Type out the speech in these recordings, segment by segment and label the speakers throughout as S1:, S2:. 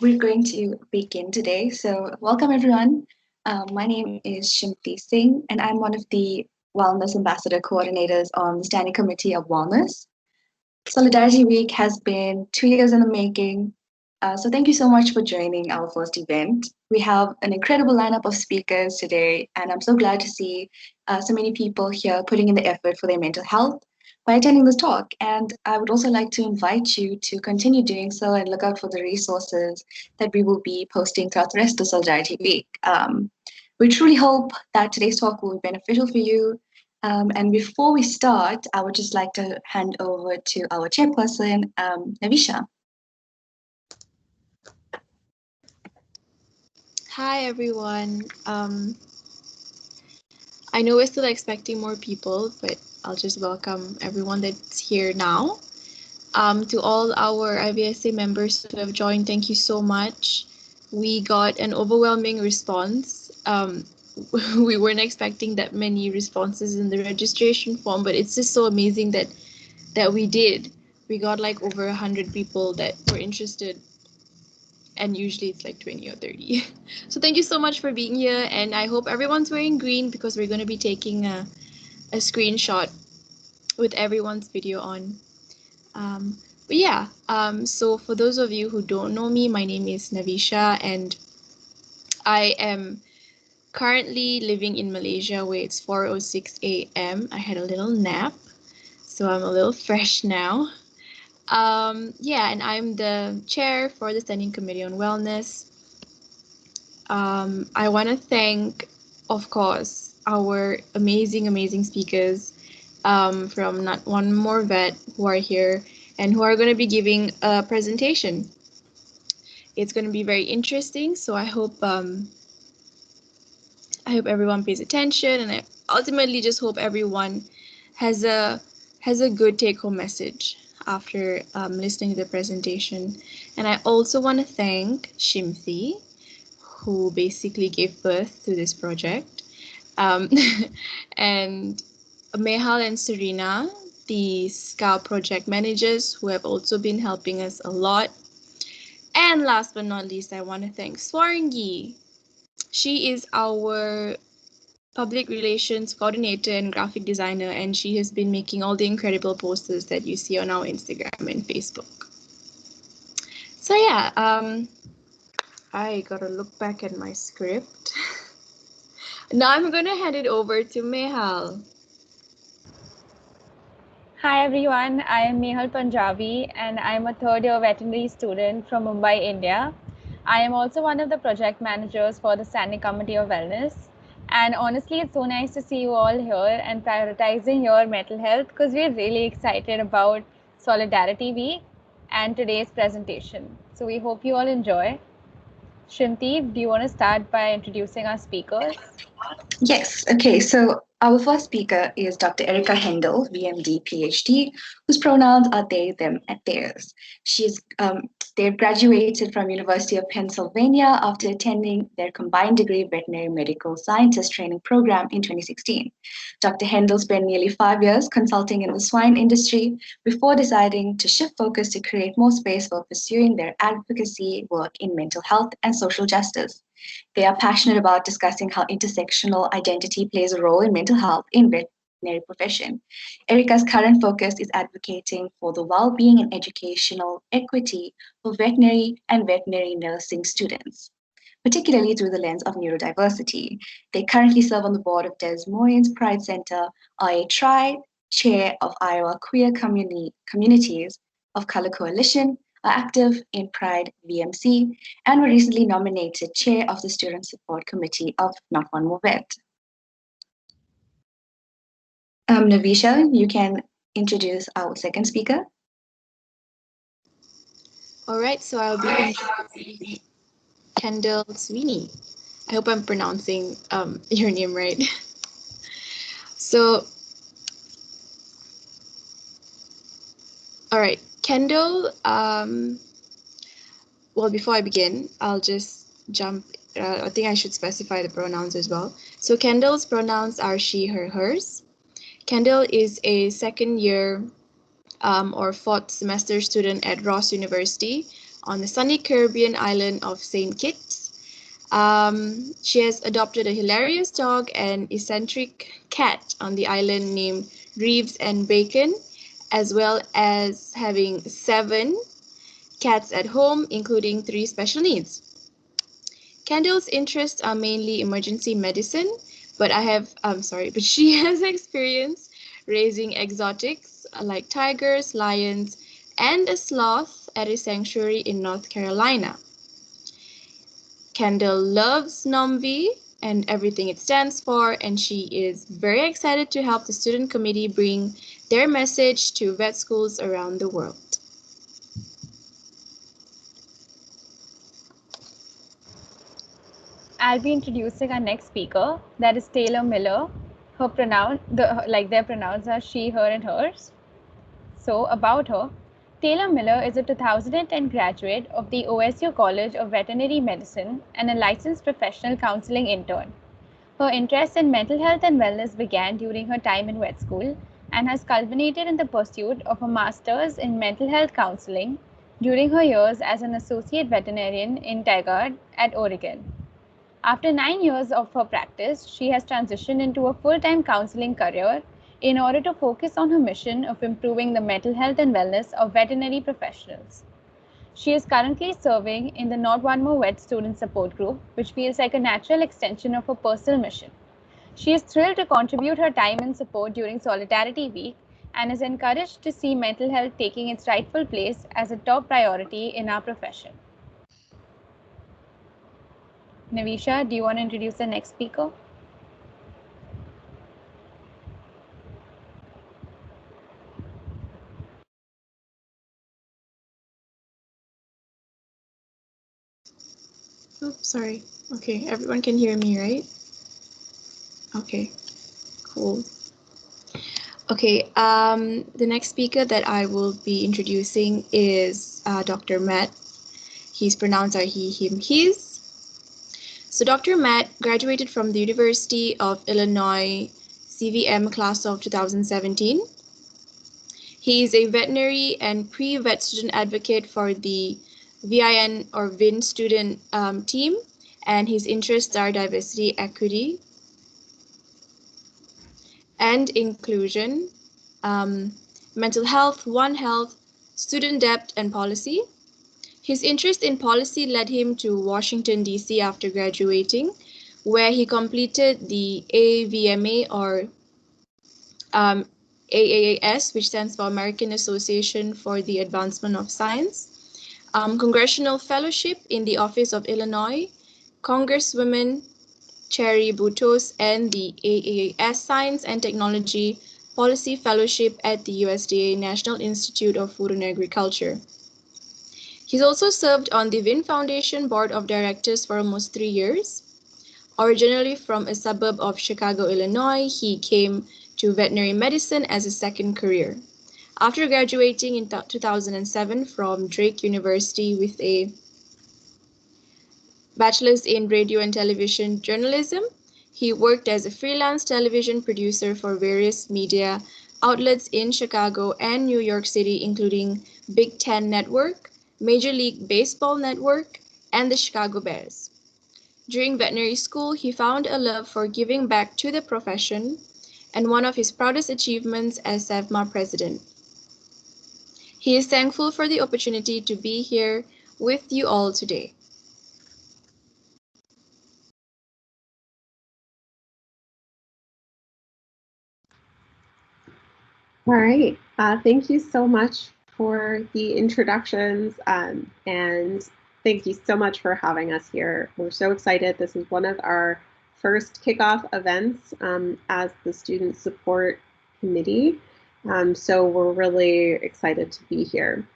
S1: We're going to begin today. So, welcome everyone. My name is Shimti Singh, and I'm one of the Wellness Ambassador Coordinators on the Standing Committee of Wellness. Solidarity Week has been 2 years in the making. So, thank you so much for joining our first event. We have an incredible lineup of speakers today, and I'm so glad to see so many people here putting in the effort for their mental health by attending this talk. And I would also like to invite you to continue doing so and look out for the resources that we will be posting throughout the rest of Solidarity Week. We truly hope that today's talk will be beneficial for you. And before we start, I would just like to hand over to our chairperson, Navisha.
S2: Hi, everyone. I know we're still expecting more people, but I'll just welcome everyone that's here now. To all our IVSA members who have joined, thank you so much. We got an overwhelming response. We weren't expecting that many responses in the registration form, but it's just so amazing that we did. We got like over 100 people that were interested, and usually it's like 20 or 30. So thank you so much for being here, and I hope everyone's wearing green because we're going to be taking a screenshot with everyone's video on. But yeah, so for those of you who don't know me, my name is Navisha, and I am currently living in Malaysia where it's 4:06 a.m. I had a little nap, so I'm a little fresh now. Yeah, and I'm the chair for the Standing Committee on Wellness. I want to thank, of course, our amazing speakers from Not One More Vet who are here and who are going to be giving a presentation. It's going to be very interesting, so I hope everyone pays attention, and I ultimately just hope everyone has a good take-home message after listening to the presentation. And I also want to thank Shimthi, who basically gave birth to this project, and Mehal and Serena, the Scout project managers, who have also been helping us a lot. And last but not least, I want to thank Swarangi. She is our public relations coordinator and graphic designer, and she has been making all the incredible posters that you see on our Instagram and Facebook. So yeah, I gotta look back at my script. Now I'm gonna hand it over to Mehal.
S3: Hi everyone, I am Mehal Punjabi and I am a third year veterinary student from Mumbai, India. I am also one of the project managers for the Standing Committee of Wellness. And honestly, it's so nice to see you all here and prioritizing your mental health because we're really excited about Solidarity Week and today's presentation. So we hope you all enjoy. Shimti, do you want to start by introducing our speakers?
S1: Yes, okay, so our first speaker is Dr. Erica Hendel, VMD, PhD, whose pronouns are they, them, and theirs. They've graduated from University of Pennsylvania after attending their combined degree veterinary medical scientist training program in 2016. Dr. Hendel spent nearly 5 years consulting in the swine industry before deciding to shift focus to create more space for pursuing their advocacy work in mental health and social justice. They are passionate about discussing how intersectional identity plays a role in mental health in veterinary profession. Erica's current focus is advocating for the well-being and educational equity for veterinary and veterinary nursing students, particularly through the lens of neurodiversity. They currently serve on the board of Des Moines Pride Center, are a chair of Iowa Queer Communities of Color Coalition, are active in Pride VMC, and were recently nominated chair of the Student Support Committee of Not One More Vet. Navisha, you can introduce our second speaker.
S2: All right, so I'll be introducing Kendall Sweeney. I hope I'm pronouncing your name right. So, all right, Kendall. Well, before I begin, I'll just jump. I think I should specify the pronouns as well. So Kendall's pronouns are she, her, hers. Kendall is a second year or fourth semester student at Ross University, on the sunny Caribbean island of St. Kitts. She has adopted a hilarious dog and eccentric cat on the island named Reeves and Bacon, as well as having 7 cats at home, including 3 special needs. Kendall's interests are mainly emergency medicine, but she has experience raising exotics like tigers, lions, and a sloth at a sanctuary in North Carolina. Kendall loves NOMV and everything it stands for, and she is very excited to help the student committee bring their message to vet schools around the world.
S3: I'll be introducing our next speaker, that is Taylor Miller. Their pronouns are she, her, and hers. So about her, Taylor Miller is a 2010 graduate of the OSU College of Veterinary Medicine and a licensed professional counseling intern. Her interest in mental health and wellness began during her time in vet school and has culminated in the pursuit of a master's in mental health counseling during her years as an associate veterinarian in Tigard at Oregon. After 9 years of her practice, she has transitioned into a full-time counseling career in order to focus on her mission of improving the mental health and wellness of veterinary professionals. She is currently serving in the Not One More Vet Student Support Group, which feels like a natural extension of her personal mission. She is thrilled to contribute her time and support during Solidarity Week and is encouraged to see mental health taking its rightful place as a top priority in our profession. Navisha, do you want to introduce the next speaker?
S2: Oops, sorry. Okay, everyone can hear me, right? Okay, cool. Okay, the next speaker that I will be introducing is Dr. Matt. He's pronounced he, him, his. So Dr. Matt graduated from the University of Illinois CVM class of 2017. He is a veterinary and pre-vet student advocate for the VIN or VIN student team, and his interests are diversity, equity, and inclusion, mental health, One Health, student debt, and policy. His interest in policy led him to Washington, D.C. after graduating, where he completed the AVMA or AAAS, which stands for American Association for the Advancement of Science, Congressional Fellowship in the Office of Illinois, Congresswoman Cherry Buttos, and the AAAS Science and Technology Policy Fellowship at the USDA National Institute of Food and Agriculture. He's also served on the VIN Foundation Board of Directors for almost 3 years. Originally from a suburb of Chicago, Illinois, he came to veterinary medicine as a second career. After graduating in 2007 from Drake University with a bachelor's in radio and television journalism, he worked as a freelance television producer for various media outlets in Chicago and New York City, including Big Ten Network, Major League Baseball Network, and the Chicago Bears. During veterinary school, he found a love for giving back to the profession and one of his proudest achievements as SAVMA president. He is thankful for the opportunity to be here with you all today.
S4: All right, thank you so much for the introductions, and thank you so much for having us here. We're so excited. This is one of our first kickoff events as the Student Support Committee, so we're really excited to be here.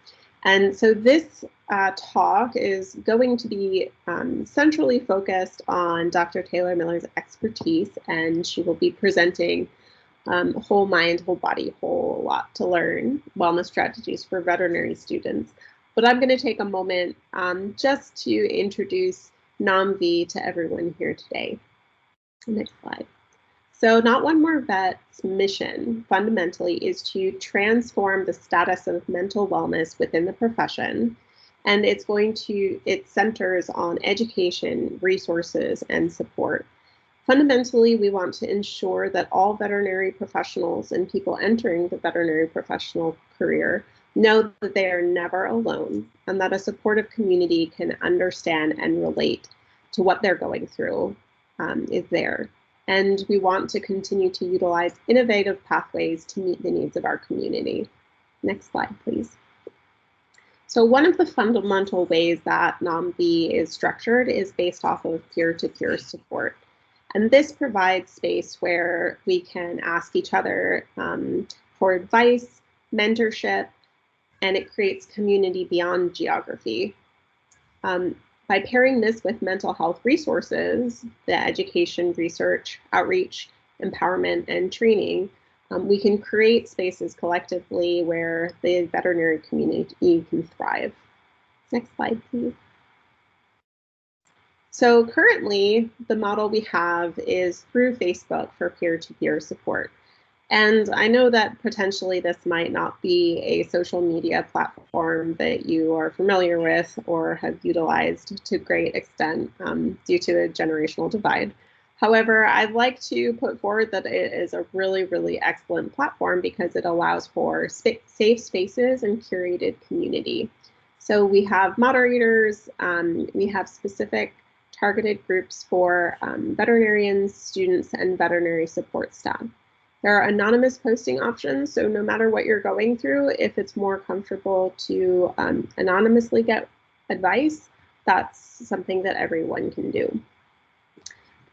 S4: And so this talk is going to be centrally focused on Dr. Taylor Miller's expertise, and she will be presenting whole mind, whole body, whole lot to learn wellness strategies for veterinary students. But I'm going to take a moment just to introduce NOMV to everyone here today. Next slide. So Not One More Vet's mission fundamentally is to transform the status of mental wellness within the profession and it centers on education, resources, and support. Fundamentally, we want to ensure that all veterinary professionals and people entering the veterinary professional career know that they are never alone and that a supportive community can understand and relate to what they're going through is there. And we want to continue to utilize innovative pathways to meet the needs of our community. Next slide, please. So one of the fundamental ways that NAMV is structured is based off of peer-to-peer support. And this provides space where we can ask each other for advice, mentorship, and it creates community beyond geography. By pairing this with mental health resources, the education, research, outreach, empowerment, and training, we can create spaces collectively where the veterinary community can thrive. Next slide, please. So currently, the model we have is through Facebook for peer-to-peer support. And I know that potentially this might not be a social media platform that you are familiar with or have utilized to great extent due to a generational divide. However, I'd like to put forward that it is a really, really excellent platform because it allows for safe spaces and curated community. So we have moderators, we have specific targeted groups for veterinarians, students, and veterinary support staff. There are anonymous posting options, so no matter what you're going through, if it's more comfortable to anonymously get advice, that's something that everyone can do.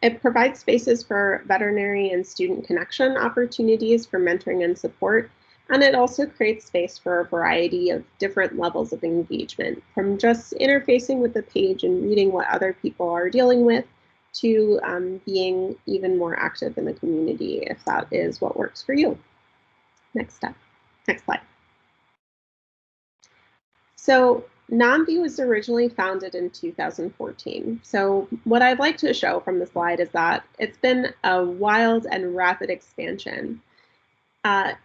S4: It provides spaces for veterinary and student connection opportunities for mentoring and support, and it also creates space for a variety of different levels of engagement, from just interfacing with the page and reading what other people are dealing with, to being even more active in the community if that is what works for you. Next step, next slide. So NAMV was originally founded in 2014. So what I'd like to show from the slide is that it's been a wild and rapid expansion.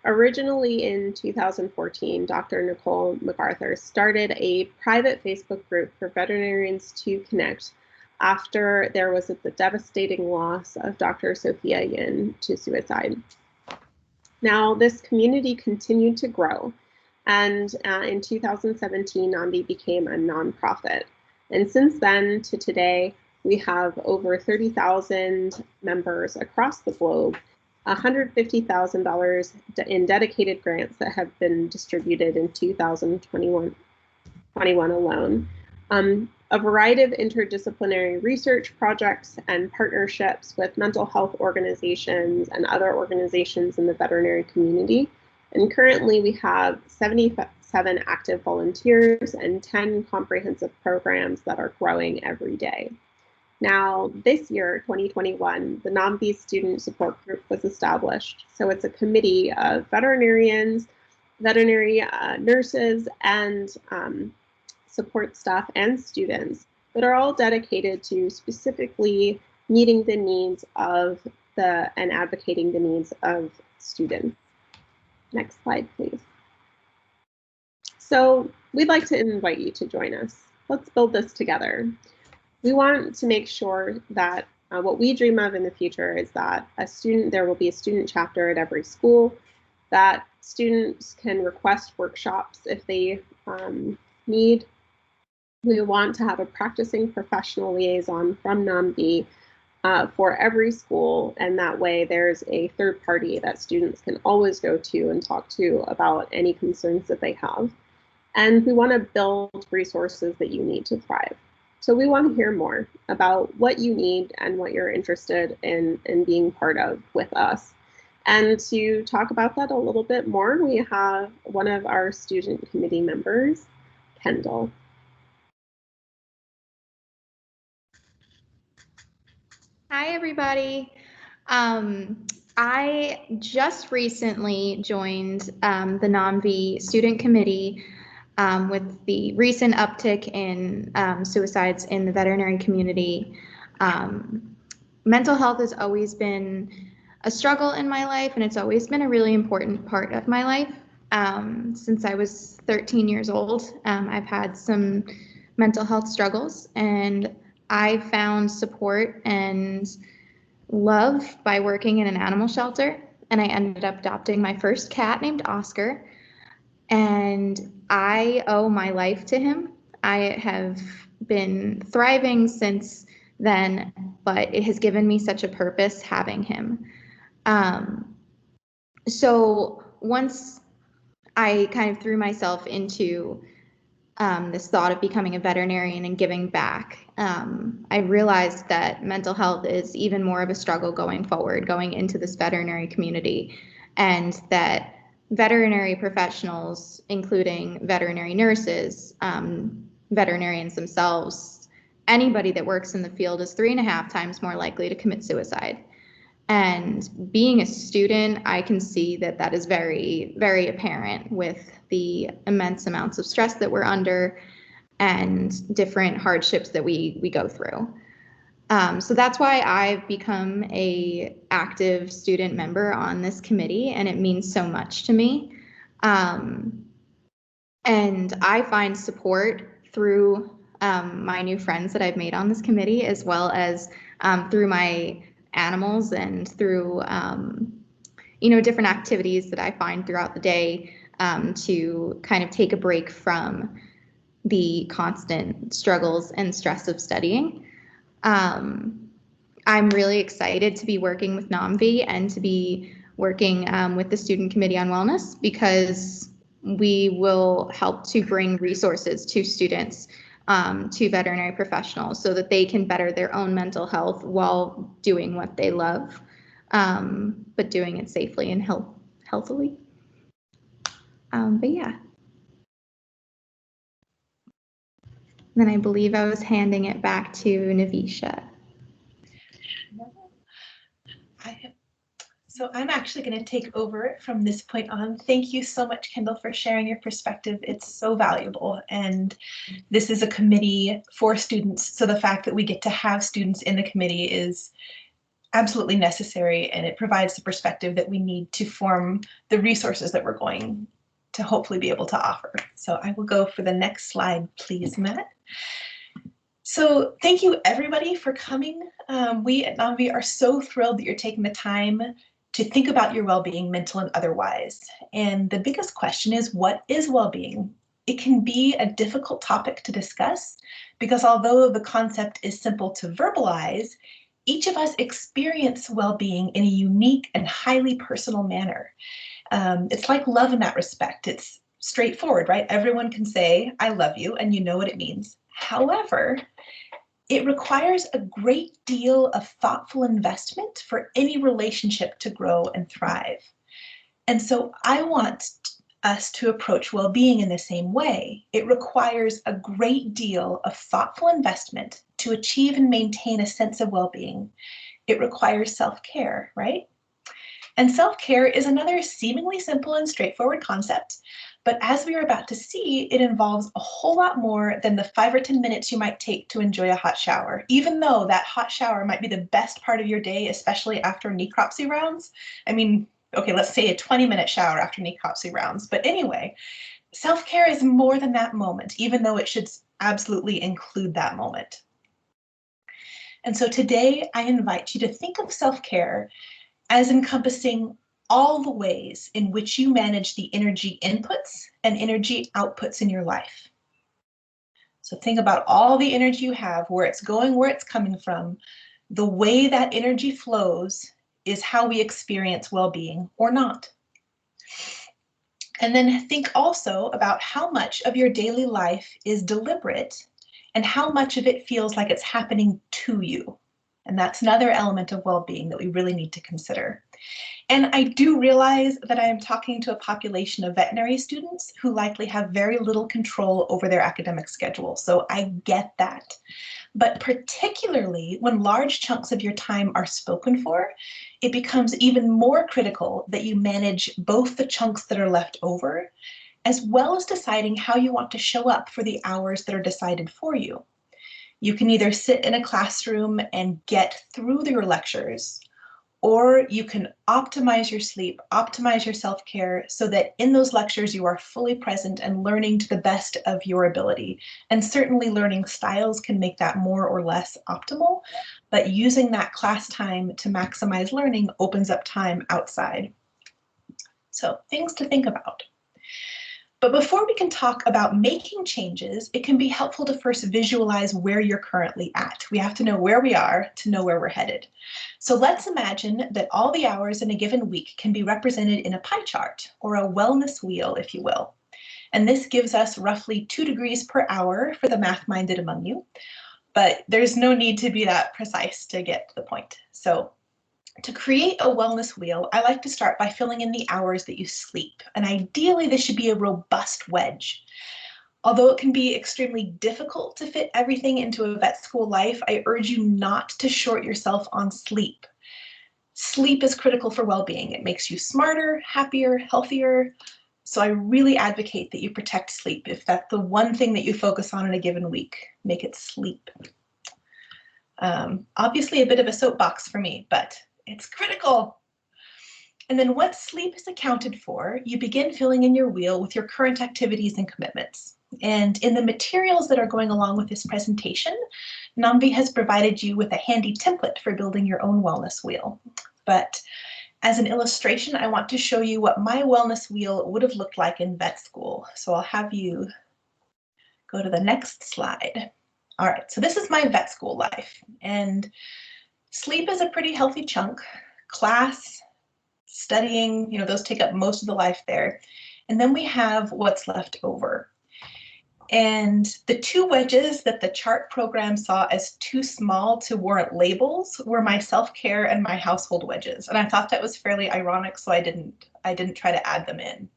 S4: Originally in 2014, Dr. Nicole MacArthur started a private Facebook group for veterinarians to connect after there was the devastating loss of Dr. Sophia Yin to suicide. Now, this community continued to grow, and in 2017, NAMV became a nonprofit. And since then to today, we have over 30,000 members across the globe, $150,000 in dedicated grants that have been distributed in 2021 alone. A variety of interdisciplinary research projects and partnerships with mental health organizations and other organizations in the veterinary community. And currently we have 77 active volunteers and 10 comprehensive programs that are growing every day. Now, this year, 2021, the NAMV Student Support Group was established. So it's a committee of veterinarians, veterinary nurses, and support staff and students that are all dedicated to specifically meeting the needs of and advocating the needs of students. Next slide, please. So we'd like to invite you to join us. Let's build this together. We want to make sure that what we dream of in the future is that there will be a student chapter at every school, that students can request workshops if they need. We want to have a practicing professional liaison from NAMV for every school, and that way there's a third party that students can always go to and talk to about any concerns that they have. And we want to build resources that you need to thrive. So we want to hear more about what you need and what you're interested in being part of with us. And to talk about that a little bit more, we have one of our student committee members, Kendall.
S5: Hi, everybody. I just recently joined the NAMV student committee with the recent uptick in suicides in the veterinary community. Mental health has always been a struggle in my life, and it's always been a really important part of my life. Since I was 13 years old, I've had some mental health struggles, and I found support and love by working in an animal shelter. And I ended up adopting my first cat named Oscar. And I owe my life to him. I have been thriving since then, but it has given me such a purpose having him. So once I kind of threw myself into this thought of becoming a veterinarian and giving back, I realized that mental health is even more of a struggle going forward, going into this veterinary community, and that veterinary professionals, including veterinary nurses, veterinarians themselves, anybody that works in the field is 3.5 times more likely to commit suicide. And being a student, I can see that that is very, very apparent with the immense amounts of stress that we're under and different hardships that we go through. So that's why I've become an active student member on this committee, and it means so much to me. And I find support through my new friends that I've made on this committee, as well as through my animals and through different activities that I find throughout the day to kind of take a break from the constant struggles and stress of studying. I'm really excited to be working with NAMV and to be working with the Student Committee on Wellness, because we will help to bring resources to students, to veterinary professionals, so that they can better their own mental health while doing what they love, but doing it safely and healthily. But yeah. Then I believe I was handing it back to Navisha.
S6: So I'm actually going to take over from this point on. Thank you so much, Kendall, for sharing your perspective. It's so valuable. And this is a committee for students, so the fact that we get to have students in the committee is absolutely necessary, and it provides the perspective that we need to form the resources that we're going to hopefully be able to offer. So I will go for the next slide, please, Matt. So thank you, everybody, for coming. We at NAMV are so thrilled that you're taking the time to think about your well-being, mental and otherwise. And the biggest question is, what is well-being? It can be a difficult topic to discuss, because although the concept is simple to verbalize, each of us experience well-being in a unique and highly personal manner. It's like love in that respect. It's straightforward, right? Everyone can say, I love you, and you know what it means. However, it requires a great deal of thoughtful investment for any relationship to grow and thrive. And so I want us to approach well-being in the same way. It requires a great deal of thoughtful investment to achieve and maintain a sense of well-being. It requires self-care, right? And self-care is another seemingly simple and straightforward concept, but as we are about to see, it involves a whole lot more than the 5 or 10 minutes you might take to enjoy a hot shower, even though that hot shower might be the best part of your day, especially after necropsy rounds. I mean, okay, let's say a 20-minute shower after necropsy rounds. But anyway, self-care is more than that moment, even though it should absolutely include that moment. And so today I invite you to think of self-care as encompassing all the ways in which you manage the energy inputs and energy outputs in your life. So think about all the energy you have, where it's going, where it's coming from. The way that energy flows is how we experience well-being or not. And then think also about how much of your daily life is deliberate and how much of it feels like it's happening to you. And that's another element of well-being that we really need to consider. And I do realize that I am talking to a population of veterinary students who likely have very little control over their academic schedule. So I get that. But particularly when large chunks of your time are spoken for, it becomes even more critical that you manage both the chunks that are left over, as well as deciding how you want to show up for the hours that are decided for you. You can either sit in a classroom and get through your lectures, or you can optimize your sleep, optimize your self-care so that in those lectures you are fully present and learning to the best of your ability. And certainly learning styles can make that more or less optimal, but using that class time to maximize learning opens up time outside. So things to think about. But before we can talk about making changes, it can be helpful to first visualize where you're currently at. We have to know where we are to know where we're headed. So let's imagine that all the hours in a given week can be represented in a pie chart, or a wellness wheel, if you will. And this gives us roughly 2 degrees per hour for the math-minded among you. But there's no need to be that precise to get to the point. So to create a wellness wheel, I like to start by filling in the hours that you sleep. And ideally, this should be a robust wedge. Although it can be extremely difficult to fit everything into a vet school life, I urge you not to short yourself on sleep. Sleep is critical for well-being. It makes you smarter, happier, healthier. So I really advocate that you protect sleep. If that's the one thing that you focus on in a given week, make it sleep. Obviously a bit of a soapbox for me, but it's critical. And then once sleep is accounted for, you begin filling in your wheel with your current activities and commitments. And in the materials that are going along with this presentation, Namvi has provided you with a handy template for building your own wellness wheel. But as an illustration, I want to show you what my wellness wheel would have looked like in vet school. So I'll have you go to the next slide. All right, so this is my vet school life. And sleep is a pretty healthy chunk. Class, studying, those take up most of the life there. And then we have what's left over. And the 2 wedges that the chart program saw as too small to warrant labels were my self-care and my household wedges. And I thought that was fairly ironic, so I didn't try to add them in.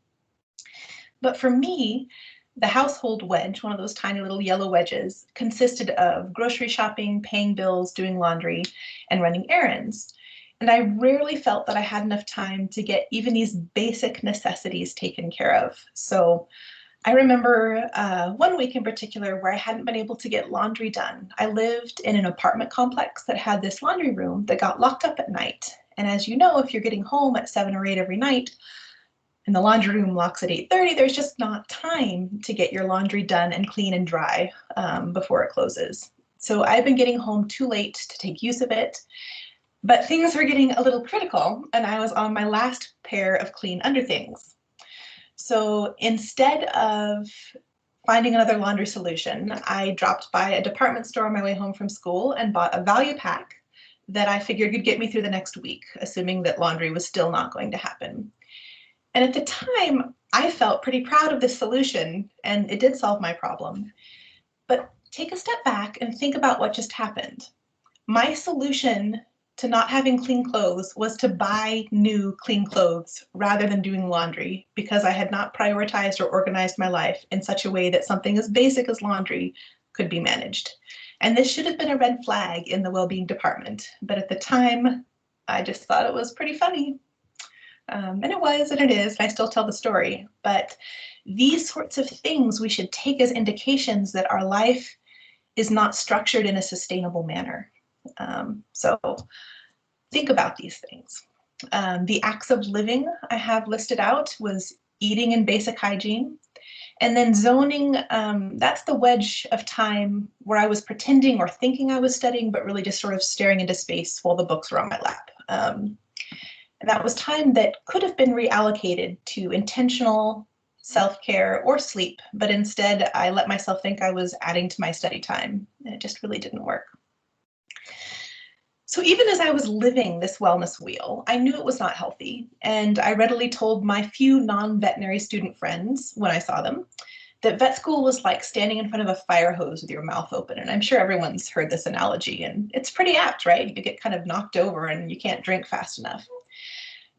S6: But for me, the household wedge, one of those tiny little yellow wedges, consisted of grocery shopping, paying bills, doing laundry, and running errands. And I rarely felt that I had enough time to get even these basic necessities taken care of. So I remember one week in particular where I hadn't been able to get laundry done. I lived in an apartment complex that had this laundry room that got locked up at night. And as you know, if you're getting home at 7 or 8 every night, and the laundry room locks at 8:30, there's just not time to get your laundry done and clean and dry before it closes. So I've been getting home too late to take use of it, but things were getting a little critical and I was on my last pair of clean underthings. So instead of finding another laundry solution, I dropped by a department store on my way home from school and bought a value pack that I figured could get me through the next week, assuming that laundry was still not going to happen. And at the time, I felt pretty proud of this solution, and it did solve my problem. But take a step back and think about what just happened. My solution to not having clean clothes was to buy new clean clothes rather than doing laundry, because I had not prioritized or organized my life in such a way that something as basic as laundry could be managed. And this should have been a red flag in the well-being department, but at the time, I just thought it was pretty funny. And it was, and it is, and I still tell the story. But these sorts of things we should take as indications that our life is not structured in a sustainable manner. So think about these things. The acts of living I have listed out was eating and basic hygiene. And then zoning, that's the wedge of time where I was pretending or thinking I was studying, but really just sort of staring into space while the books were on my lap. And that was time that could have been reallocated to intentional self-care or sleep, but instead I let myself think I was adding to my study time, and it just really didn't work. So even as I was living this wellness wheel, I knew it was not healthy, and I readily told my few non-veterinary student friends when I saw them that vet school was like standing in front of a fire hose with your mouth open. And I'm sure everyone's heard this analogy, and it's pretty apt, right? You get kind of knocked over and you can't drink fast enough.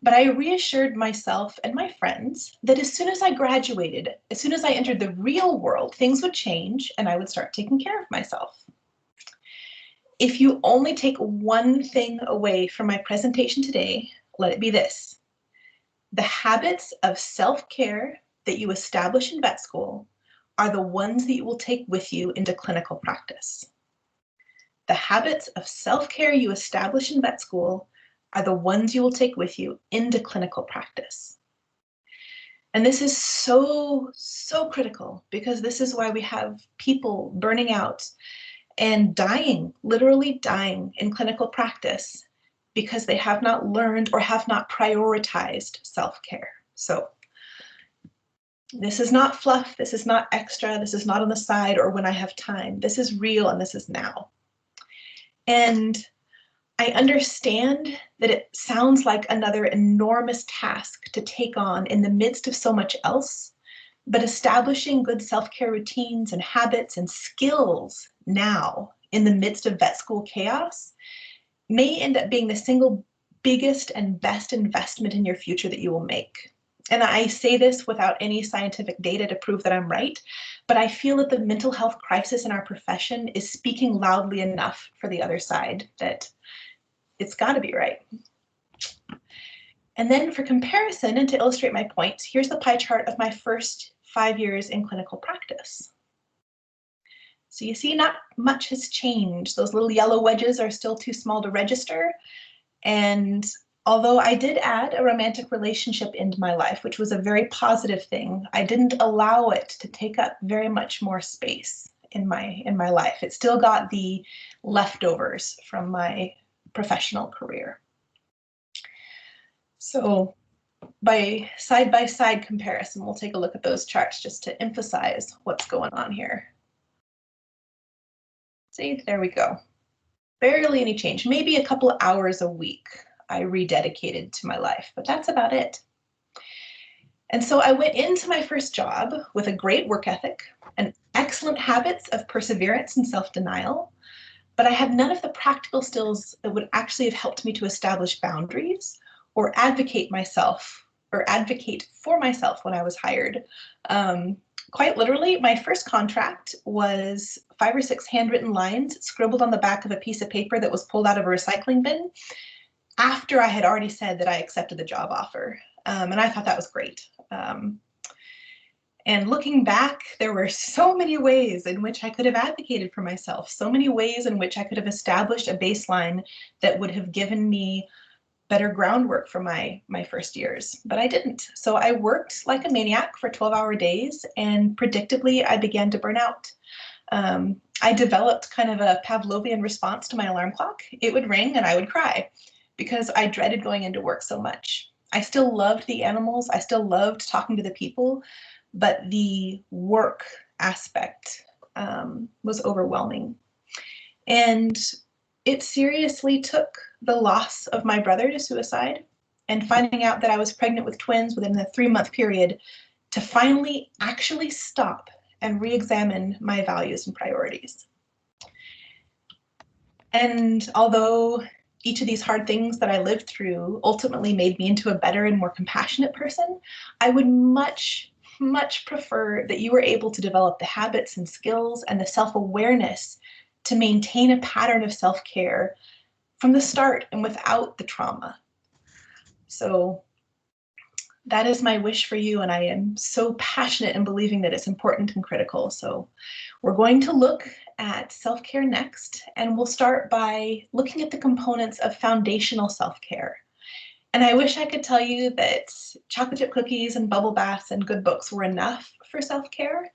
S6: But I reassured myself and my friends that as soon as I graduated, as soon as I entered the real world, things would change and I would start taking care of myself. If you only take one thing away from my presentation today, let it be this: the habits of self-care that you establish in vet school are the ones that you will take with you into clinical practice. The habits of self-care you establish in vet school are the ones you will take with you into clinical practice. And this is so, so critical, because this is why we have people burning out and dying, literally dying in clinical practice, because they have not learned or have not prioritized self-care. So this is not fluff, this is not extra, this is not on the side or when I have time. This is real, and this is now. And I understand that it sounds like another enormous task to take on in the midst of so much else, but establishing good self-care routines and habits and skills now in the midst of vet school chaos may end up being the single biggest and best investment in your future that you will make. And I say this without any scientific data to prove that I'm right, but I feel that the mental health crisis in our profession is speaking loudly enough for the other side that it's got to be right. And then for comparison, and to illustrate my point, here's the pie chart of my first 5 years in clinical practice. So you see, not much has changed. Those little yellow wedges are still too small to register. And although I did add a romantic relationship into my life, which was a very positive thing, I didn't allow it to take up very much more space in my life. It still got the leftovers from my professional career. So by side comparison, we'll take a look at those charts just to emphasize what's going on here. See, there we go. Barely any change, maybe a couple of hours a week I rededicated to my life, but that's about it. And so I went into my first job with a great work ethic and excellent habits of perseverance and self-denial, but I had none of the practical skills that would actually have helped me to establish boundaries or advocate for myself when I was hired. Quite literally, my first contract was 5 or 6 handwritten lines scribbled on the back of a piece of paper that was pulled out of a recycling bin after I had already said that I accepted the job offer. And I thought that was great. And looking back, there were so many ways in which I could have advocated for myself, so many ways in which I could have established a baseline that would have given me better groundwork for my first years, but I didn't. So I worked like a maniac for 12-hour days, and predictably I began to burn out. I developed kind of a Pavlovian response to my alarm clock. It would ring and I would cry because I dreaded going into work so much. I still loved the animals, I still loved talking to the people, but the work aspect was overwhelming. And it seriously took the loss of my brother to suicide and finding out that I was pregnant with twins within a 3-month period to finally actually stop and re-examine my values and priorities. And although each of these hard things that I lived through ultimately made me into a better and more compassionate person, I would much prefer that you were able to develop the habits and skills and the self-awareness to maintain a pattern of self-care from the start and without the trauma. So that is my wish for you, and I am so passionate in believing that it's important and critical. So we're going to look at self-care next, and we'll start by looking at the components of foundational self-care. And I wish I could tell you that chocolate chip cookies and bubble baths and good books were enough for self-care,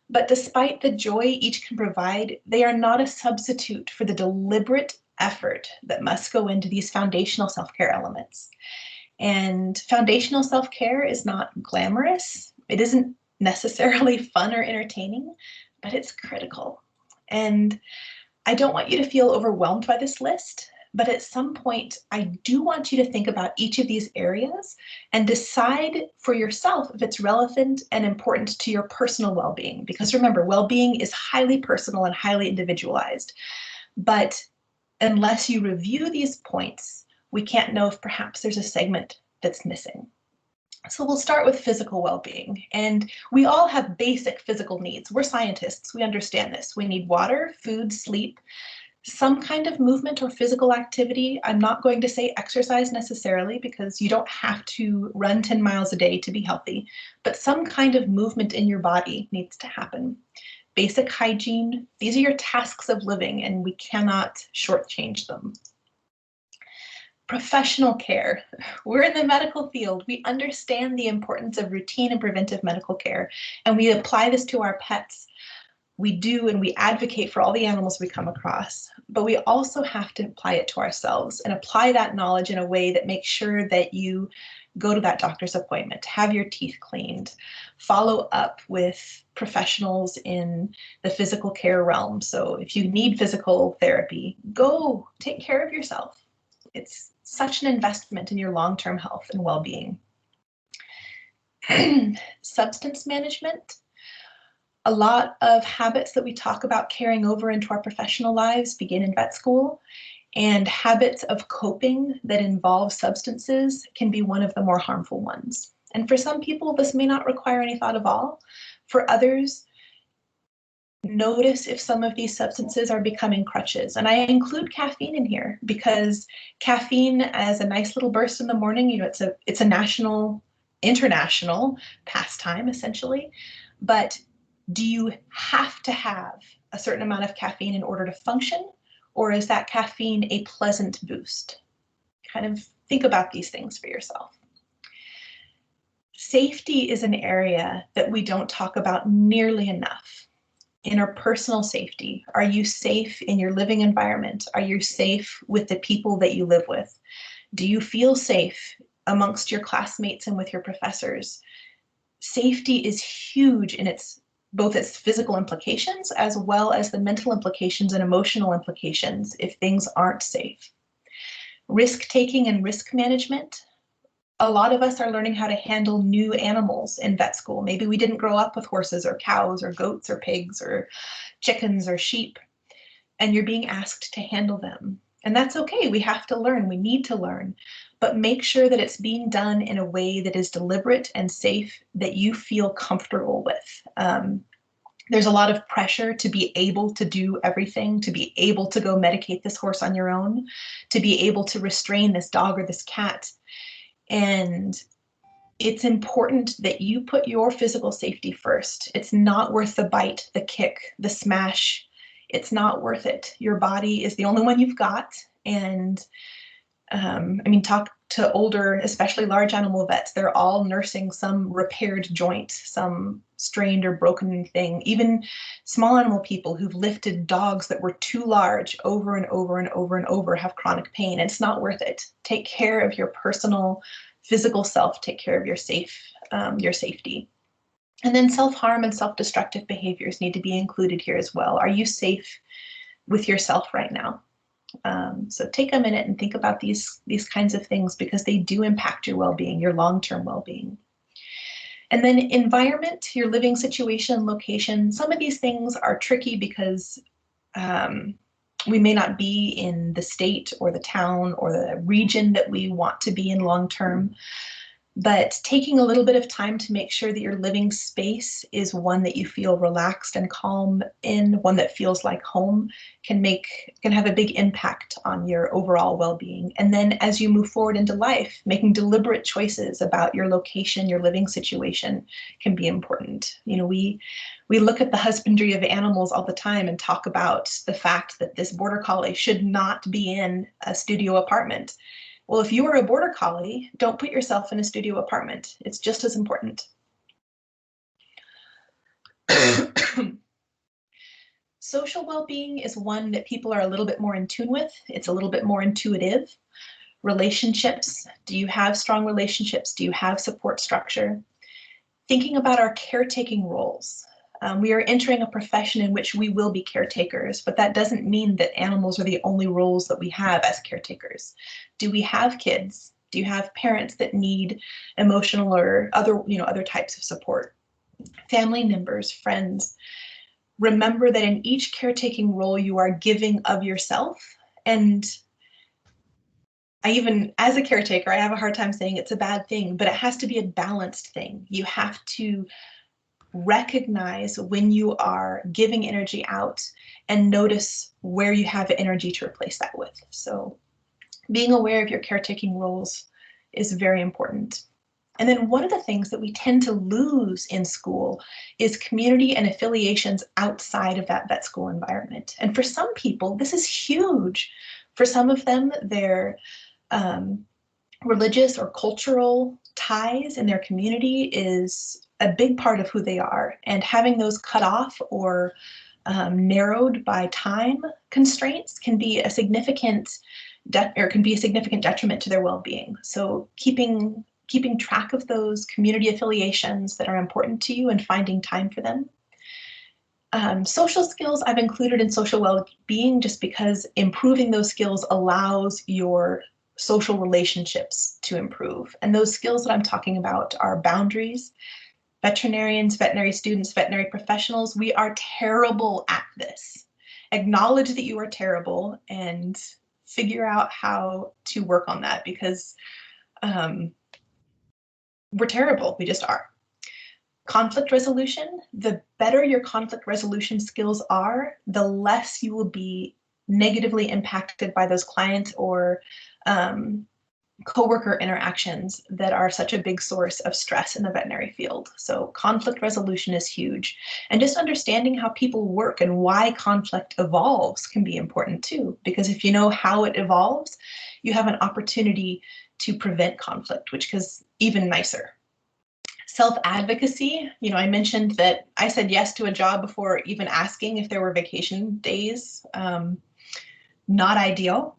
S6: but despite the joy each can provide, they are not a substitute for the deliberate effort that must go into these foundational self-care elements. And foundational self-care is not glamorous. It isn't necessarily fun or entertaining, but it's critical. And I don't want you to feel overwhelmed by this list, but at some point, I do want you to think about each of these areas and decide for yourself if it's relevant and important to your personal well-being. Because remember, well-being is highly personal and highly individualized. But unless you review these points, we can't know if perhaps there's a segment that's missing. So we'll start with physical well-being. And we all have basic physical needs. We're scientists, we understand this. We need water, food, sleep, some kind of movement or physical activity. I'm not going to say exercise necessarily because you don't have to run 10 miles a day to be healthy, but some kind of movement in your body needs to happen. Basic hygiene, these are your tasks of living and we cannot shortchange them. Professional care. We're in the medical field. We understand the importance of routine and preventive medical care, and we apply this to our pets. We do, and we advocate for all the animals we come across, but we also have to apply it to ourselves and apply that knowledge in a way that makes sure that you go to that doctor's appointment, have your teeth cleaned, follow up with professionals in the physical care realm. So if you need physical therapy, go take care of yourself. It's such an investment in your long-term health and well-being. Substance management. A lot of habits that we talk about carrying over into our professional lives begin in vet school, and habits of coping that involve substances can be one of the more harmful ones. And for some people, this may not require any thought at all. For others, notice if some of these substances are becoming crutches. And I include caffeine in here because caffeine, as a nice little burst in the morning, you know, it's a national, international pastime essentially. But do you have to have a certain amount of caffeine in order to function, or is that caffeine a pleasant boost? Kind of think about these things for yourself. Safety is an area that we don't talk about nearly enough. Interpersonal safety. Are you safe in your living environment? Are you safe with the people that you live with? Do you feel safe amongst your classmates and with your professors? Safety is huge in both its physical implications as well as the mental implications and emotional implications if things aren't safe. Risk-taking and risk management. A lot of us are learning how to handle new animals in vet school. Maybe we didn't grow up with horses or cows or goats or pigs or chickens or sheep, and you're being asked to handle them. And that's okay. We have to learn. We need to learn. But make sure that it's being done in a way that is deliberate and safe, that you feel comfortable with. There's a lot of pressure to be able to do everything, to be able to go medicate this horse on your own, to be able to restrain this dog or this cat. And it's important that you put your physical safety first. It's not worth the bite, the kick, the smash. It's not worth it. Your body is the only one you've got. And I mean, talk to older, especially large animal vets, they're all nursing some repaired joint, some strained or broken thing. Even small animal people who've lifted dogs that were too large over and over and over and over have chronic pain. It's not worth it. Take care of your personal physical self, take care of your safety. And then self-harm and self-destructive behaviors need to be included here as well. Are you safe with yourself right now? So take a minute and think about these kinds of things because they do impact your well-being, your long-term well-being. And then environment, your living situation, location. Some of these things are tricky because we may not be in the state or the town or the region that we want to be in long-term. But taking a little bit of time to make sure that your living space is one that you feel relaxed and calm in, one that feels like home, can have a big impact on your overall well-being. And then as you move forward into life, making deliberate choices about your location, your living situation can be important. You know, we look at the husbandry of animals all the time and talk about the fact that this border collie should not be in a studio apartment. Well, if you are a border collie, don't put yourself in a studio apartment. It's just as important. Social well-being is one that people are a little bit more in tune with. It's a little bit more intuitive. Relationships. Do you have strong relationships? Do you have support structure? Thinking about our caretaking roles. We are entering a profession in which we will be caretakers, but that doesn't mean that animals are the only roles that we have as caretakers. Do we have kids? Do you have parents that need emotional or other types of support? Family members, friends. Remember that in each caretaking role, you are giving of yourself. And as a caretaker, I have a hard time saying it's a bad thing, but it has to be a balanced thing. You have to recognize when you are giving energy out and notice where you have energy to replace that with. So being aware of your caretaking roles is very important. And then one of the things that we tend to lose in school is community and affiliations outside of that vet school environment. And for some people, this is huge. For some of them, they're religious or cultural ties in their community is a big part of who they are, and having those cut off or narrowed by time constraints can be a significant detriment to their well-being. So keeping track of those community affiliations that are important to you and finding time for them. Social skills I've included in social well-being just because improving those skills allows your social relationships to improve. And those skills that I'm talking about are boundaries. Veterinarians, veterinary students, veterinary professionals, we are terrible at this. Acknowledge that you are terrible and figure out how to work on that, because we're terrible, we just are. Conflict resolution, the better your conflict resolution skills are, the less you will be negatively impacted by those client or coworker interactions that are such a big source of stress in the veterinary field. So conflict resolution is huge. And just understanding how people work and why conflict evolves can be important too, because if you know how it evolves, you have an opportunity to prevent conflict, which is even nicer. Self-advocacy, I mentioned that I said yes to a job before even asking if there were vacation days. Not ideal.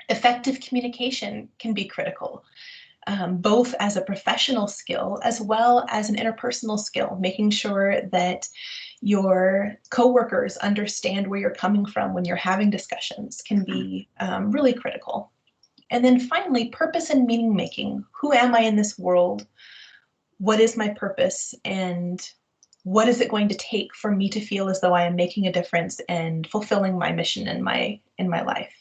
S6: Effective communication can be critical, both as a professional skill as well as an interpersonal skill, making sure that your coworkers understand where you're coming from when you're having discussions can be really critical. And then finally, purpose and meaning making. Who am I in this world? What is my purpose, and what is it going to take for me to feel as though I am making a difference and fulfilling my mission in my life?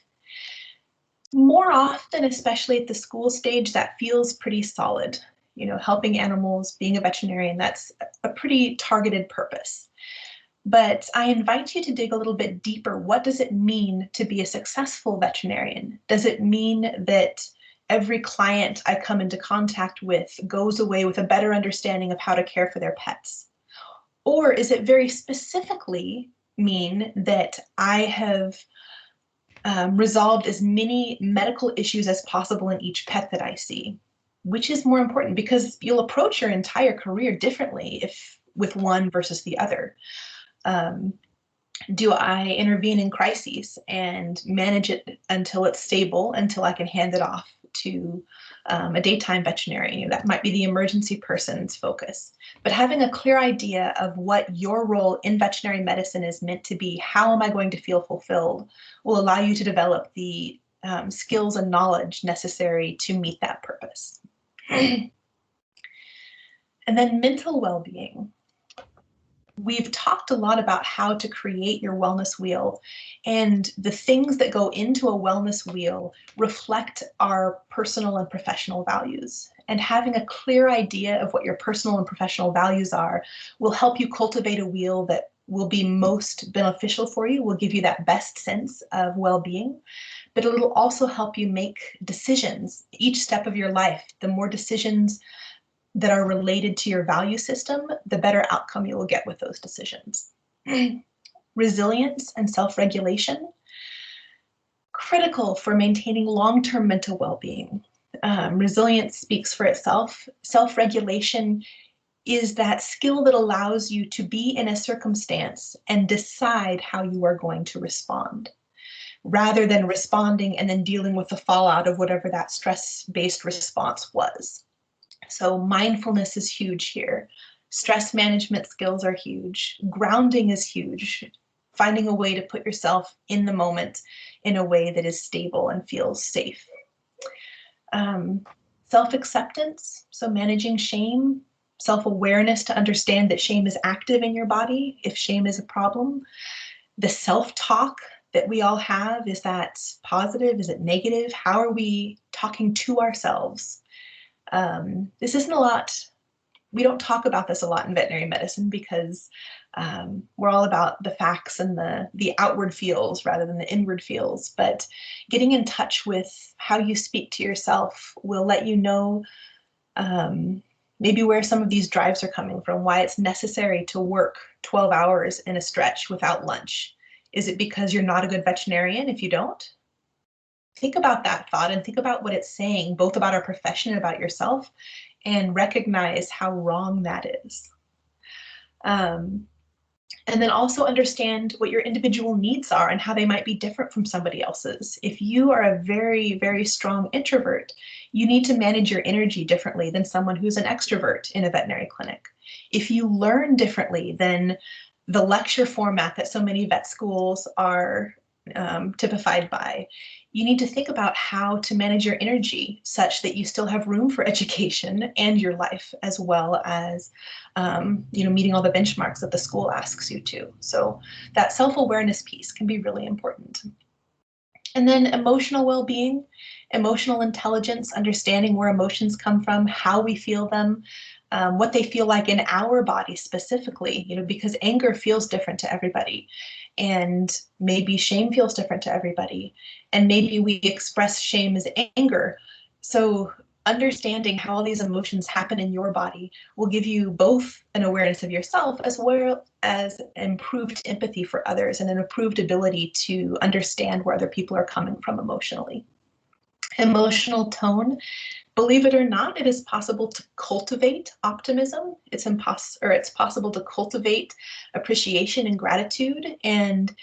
S6: More often, especially at the school stage, that feels pretty solid. Helping animals, being a veterinarian, that's a pretty targeted purpose. But I invite you to dig a little bit deeper. What does it mean to be a successful veterinarian? Does it mean that every client I come into contact with goes away with a better understanding of how to care for their pets? Or is it very specifically mean that I have resolved as many medical issues as possible in each pet that I see? Which is more important? Because you'll approach your entire career differently if with one versus the other. Do I intervene in crises and manage it until it's stable, until I can hand it off to a daytime veterinarian? That might be the emergency person's focus. But having a clear idea of what your role in veterinary medicine is meant to be, how am I going to feel fulfilled, will allow you to develop the skills and knowledge necessary to meet that purpose. And then mental well-being. We've talked a lot about how to create your wellness wheel, and the things that go into a wellness wheel reflect our personal and professional values. And having a clear idea of what your personal and professional values are will help you cultivate a wheel that will be most beneficial for you, will give you that best sense of well-being, but it will also help you make decisions each step of your life. The more decisions that are related to your value system, the better outcome you will get with those decisions. Resilience and self-regulation, critical for maintaining long-term mental well-being. Resilience speaks for itself. Self-regulation is that skill that allows you to be in a circumstance and decide how you are going to respond, rather than responding and then dealing with the fallout of whatever that stress-based response was. So mindfulness is huge here. Stress management skills are huge. Grounding is huge. Finding a way to put yourself in the moment in a way that is stable and feels safe. Self-acceptance, so managing shame, self-awareness to understand that shame is active in your body if shame is a problem. The self-talk that we all have, is that positive? Is it negative? How are we talking to ourselves? This isn't a lot, we don't talk about this a lot in veterinary medicine because we're all about the facts and the outward feels rather than the inward feels. But getting in touch with how you speak to yourself will let you know maybe where some of these drives are coming from, why it's necessary to work 12 hours in a stretch without lunch. Is it because you're not a good veterinarian if you don't? think about that thought and think about what it's saying, both about our profession and about yourself, and recognize how wrong that is. And then also understand what your individual needs are and how they might be different from somebody else's. If you are a very, very strong introvert, you need to manage your energy differently than someone who's an extrovert in a veterinary clinic. If you learn differently than the lecture format that so many vet schools are typified by, you need to think about how to manage your energy such that you still have room for education and your life, as well as meeting all the benchmarks that the school asks you to. So that self-awareness piece can be really important. And then emotional well-being, emotional intelligence, understanding where emotions come from, how we feel them, what they feel like in our body specifically, because anger feels different to everybody. And maybe shame feels different to everybody. And maybe we express shame as anger. So understanding how all these emotions happen in your body will give you both an awareness of yourself as well as improved empathy for others and an improved ability to understand where other people are coming from emotionally. Emotional tone. Believe it or not, it is possible to cultivate optimism. It's possible to cultivate appreciation and gratitude. And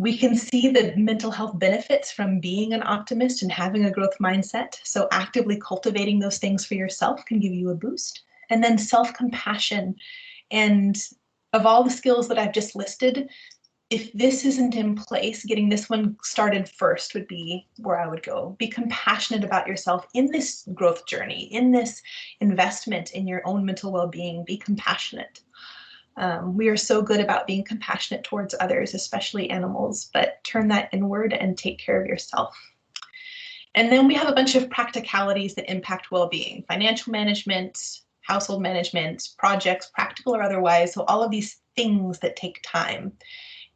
S6: we can see the mental health benefits from being an optimist and having a growth mindset. So actively cultivating those things for yourself can give you a boost. And then self-compassion. And of all the skills that I've just listed, if this isn't in place, getting this one started first would be where I would go. Be compassionate about yourself in this growth journey, in this investment in your own mental well-being. Be compassionate. We are so good about being compassionate towards others, especially animals, but turn that inward and take care of yourself. And then we have a bunch of practicalities that impact well-being: financial management, household management, projects, practical or otherwise. So all of these things that take time.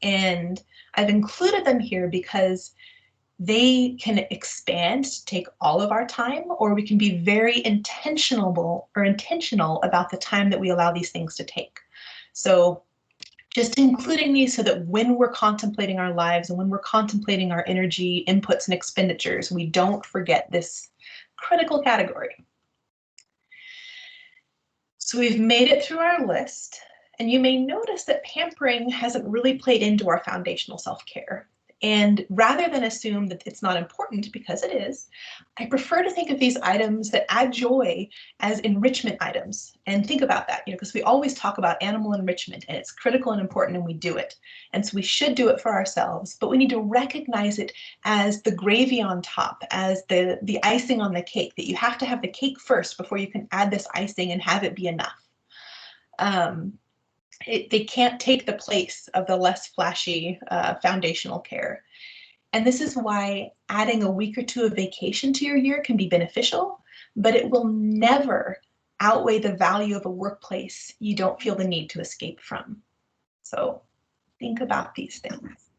S6: And I've included them here because they can expand to take all of our time, or we can be very intentional about the time that we allow these things to take. So just including these so that when we're contemplating our lives and when we're contemplating our energy inputs and expenditures, we don't forget this critical category. So we've made it through our list. And you may notice that pampering hasn't really played into our foundational self-care. And rather than assume that it's not important, because it is, I prefer to think of these items that add joy as enrichment items. And think about that, because we always talk about animal enrichment and it's critical and important and we do it. And so we should do it for ourselves, but we need to recognize it as the gravy on top, as the icing on the cake, that you have to have the cake first before you can add this icing and have it be enough. They can't take the place of the less flashy foundational care. And this is why adding a week or two of vacation to your year can be beneficial, but it will never outweigh the value of a workplace you don't feel the need to escape from. So think about these things.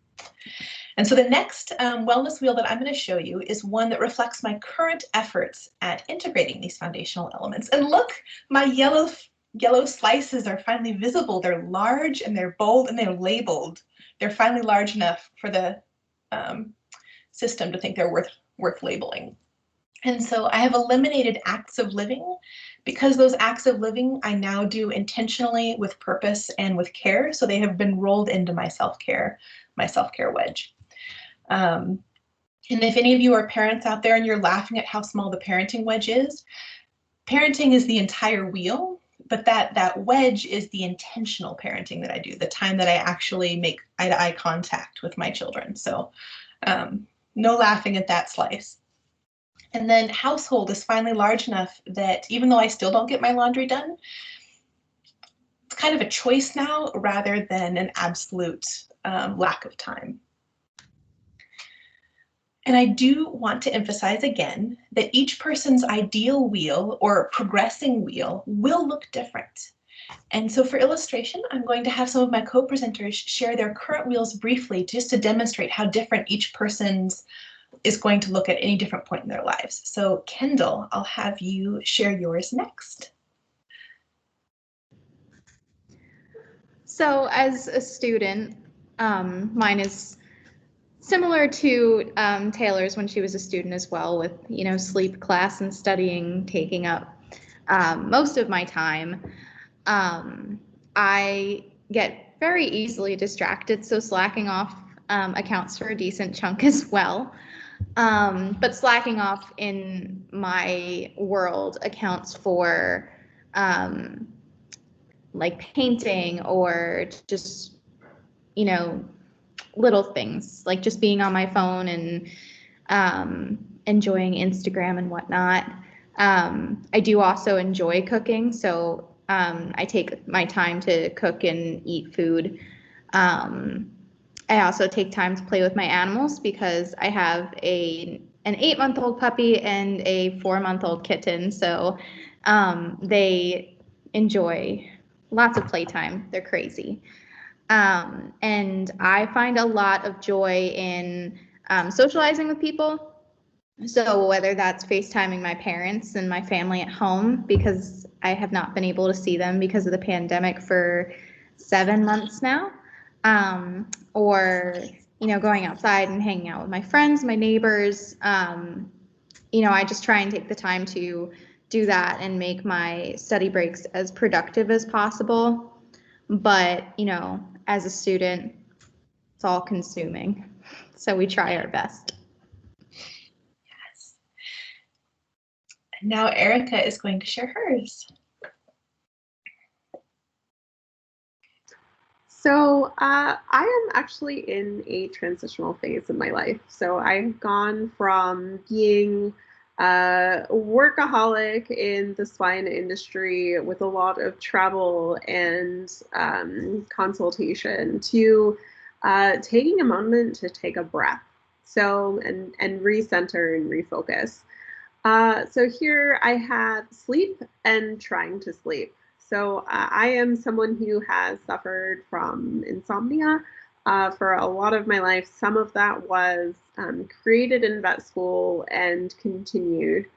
S6: And so the next wellness wheel that I'm going to show you is one that reflects my current efforts at integrating these foundational elements. And look, my yellow slices are finally visible. They're large and they're bold and they're labeled. They're finally large enough for the system to think they're worth labeling. And so I have eliminated acts of living because those acts of living I now do intentionally with purpose and with care. So they have been rolled into my self-care wedge. And if any of you are parents out there and you're laughing at how small the parenting wedge is, parenting is the entire wheel. But that wedge is the intentional parenting that I do, the time that I actually make eye-to-eye contact with my children. So no laughing at that slice. And then household is finally large enough that even though I still don't get my laundry done, it's kind of a choice now rather than an absolute lack of time. And I do want to emphasize again that each person's ideal wheel or progressing wheel will look different. And so for illustration, I'm going to have some of my co-presenters share their current wheels briefly just to demonstrate how different each person's is going to look at any different point in their lives. So Kendall, I'll have you share yours next.
S5: So as a student, mine is similar to Taylor's when she was a student as well, with, you know, sleep, class, and studying taking up most of my time. I get very easily distracted, so slacking off accounts for a decent chunk as well. But slacking off in my world accounts for like painting or just, you know, little things like just being on my phone and enjoying Instagram and whatnot. I do also enjoy cooking, so I take my time to cook and eat food. I also take time to play with my animals because I have an 8-month-old puppy and a 4-month-old kitten, so they enjoy lots of playtime. They're crazy. And I find a lot of joy in socializing with people. So whether that's FaceTiming my parents and my family at home, because I have not been able to see them because of the pandemic for 7 months now, or, you know, going outside and hanging out with my friends, my neighbors. You know, I just try and take the time to do that and make my study breaks as productive as possible. But, you know, as a student, it's all consuming. So we try our best.
S6: Yes. And now Erica is going to share hers.
S4: So I am actually in a transitional phase of my life. So I've gone from being a workaholic in the swine industry with a lot of travel and consultation to taking a moment to take a breath. So and recenter and refocus. So here I have sleep and trying to sleep. So I am someone who has suffered from insomnia for a lot of my life. Some of that was created in vet school and continued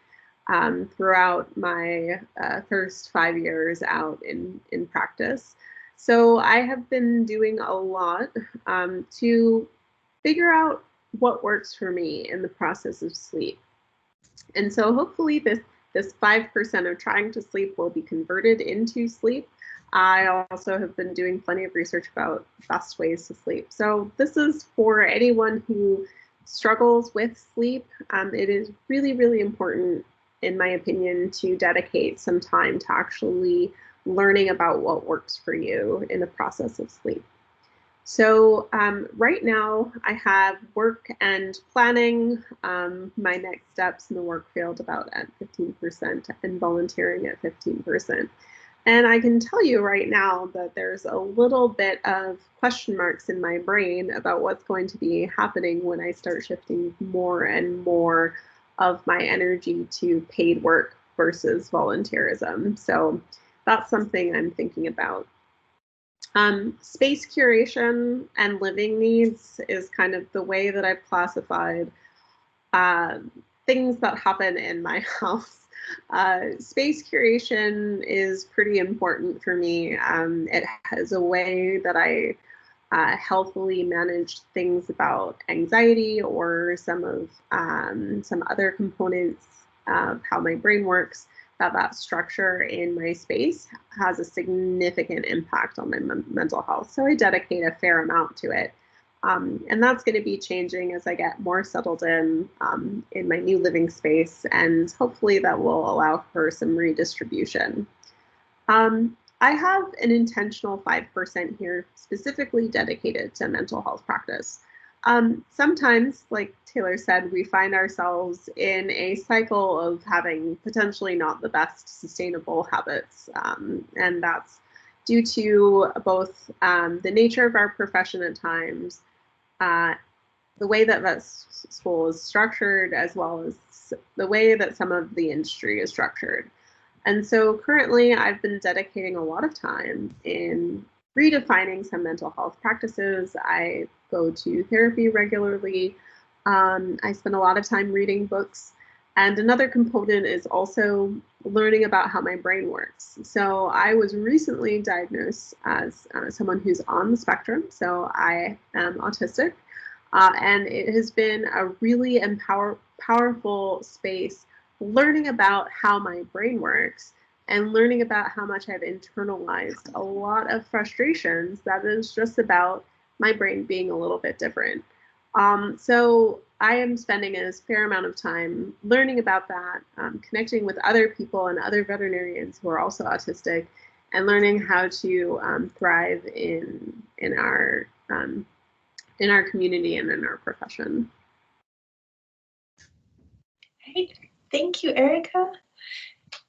S4: throughout my first 5 years out in practice. So I have been doing a lot to figure out what works for me in the process of sleep. And so hopefully this 5% of trying to sleep will be converted into sleep. I also have been doing plenty of research about best ways to sleep. So this is for anyone who struggles with sleep. It is really, really important, in my opinion, to dedicate some time to actually learning about what works for you in the process of sleep. So right now I have work and planning, my next steps in the work field about at 15% and volunteering at 15%. And I can tell you right now that there's a little bit of question marks in my brain about what's going to be happening when I start shifting more and more of my energy to paid work versus volunteerism. So that's something I'm thinking about. Space curation and living needs is kind of the way that I've classified things that happen in my house. Space curation is pretty important for me. It has a way that I healthily manage things about anxiety or some other components of how my brain works. That structure in my space has a significant impact on my mental health. So I dedicate a fair amount to it. And that's going to be changing as I get more settled in my new living space, and hopefully that will allow for some redistribution. I have an intentional 5% here specifically dedicated to mental health practice. Sometimes, like Taylor said, we find ourselves in a cycle of having potentially not the best sustainable habits. And that's due to both the nature of our profession at times, the way that vet school is structured, as well as the way that some of the industry is structured. And so currently I've been dedicating a lot of time in redefining some mental health practices. I go to therapy regularly. I spend a lot of time reading books. And another component is also learning about how my brain works. So I was recently diagnosed as someone who's on the spectrum. So I am autistic. And it has been a really powerful space learning about how my brain works and learning about how much I've internalized a lot of frustrations that is just about my brain being a little bit different. So I am spending a fair amount of time learning about that, connecting with other people and other veterinarians who are also autistic, and learning how to thrive in our community and in our profession.
S6: Great. Thank you, Erica.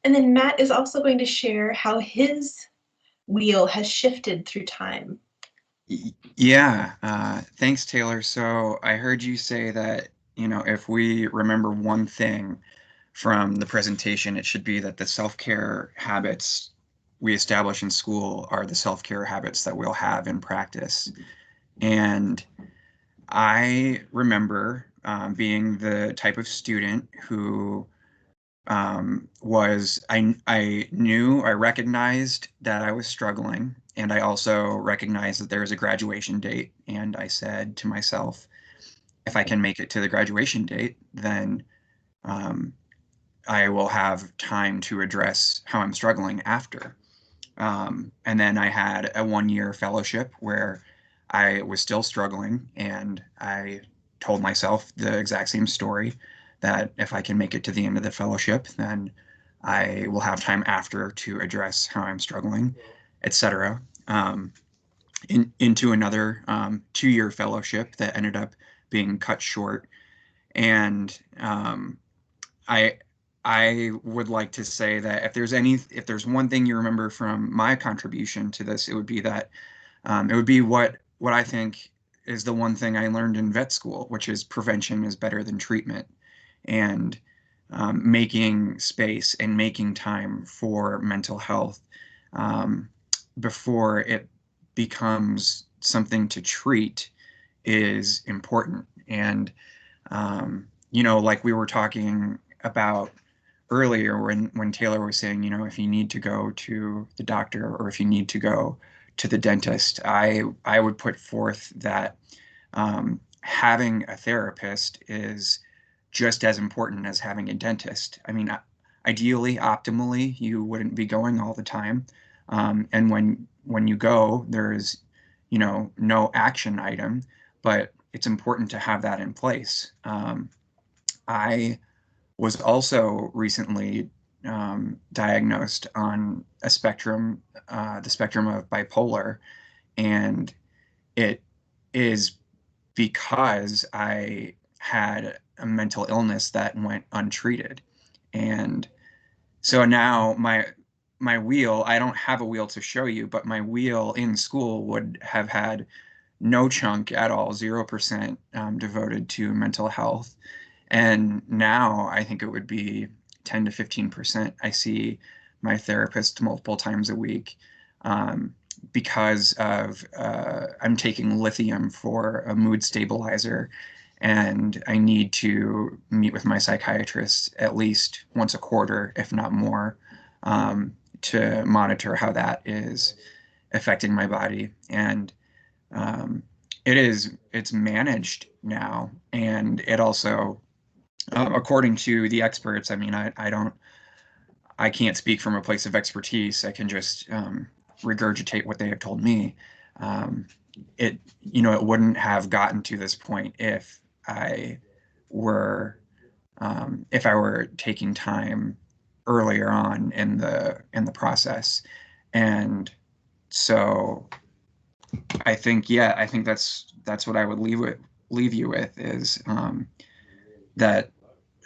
S6: And then Matt is also going to share how his wheel has shifted through time.
S7: Yeah, thanks, Taylor. So I heard you say that, if we remember one thing from the presentation, it should be that the self-care habits we establish in school are the self-care habits that we'll have in practice. And I remember being the type of student who I recognized that I was struggling, and I also recognized that there was a graduation date, and I said to myself, if I can make it to the graduation date, then I will have time to address how I'm struggling after. And then I had a 1-year fellowship where I was still struggling, and I told myself the exact same story, that if I can make it to the end of the fellowship, then I will have time after to address how I'm struggling, etc. Into another 2-year fellowship that ended up being cut short. And I would like to say that if there's one thing you remember from my contribution to this, it would be that it would be what I think is the one thing I learned in vet school, which is prevention is better than treatment, and making space and making time for mental health before it becomes something to treat is important. And like we were talking about earlier when Taylor was saying, if you need to go to the doctor or if you need to go to the dentist, I would put forth that having a therapist is just as important as having a dentist. I mean, ideally, optimally, you wouldn't be going all the time. And when you go, there is, no action item, but it's important to have that in place. I was also recently diagnosed on the spectrum of bipolar, and it is because I had a mental illness that went untreated. And so now my wheel, I don't have a wheel to show you, but my wheel in school would have had no chunk at all, 0% devoted to mental health. And now I think it would be 10 to 15%. I see my therapist multiple times a week because of I'm taking lithium for a mood stabilizer, and I need to meet with my psychiatrist at least once a quarter, if not more, to monitor how that is affecting my body. And it's managed now, and it also, according to the experts, I mean, I can't speak from a place of expertise. I can just regurgitate what they have told me. It wouldn't have gotten to this point if I were taking time earlier on in the process. And so I think that's what I would leave you with is that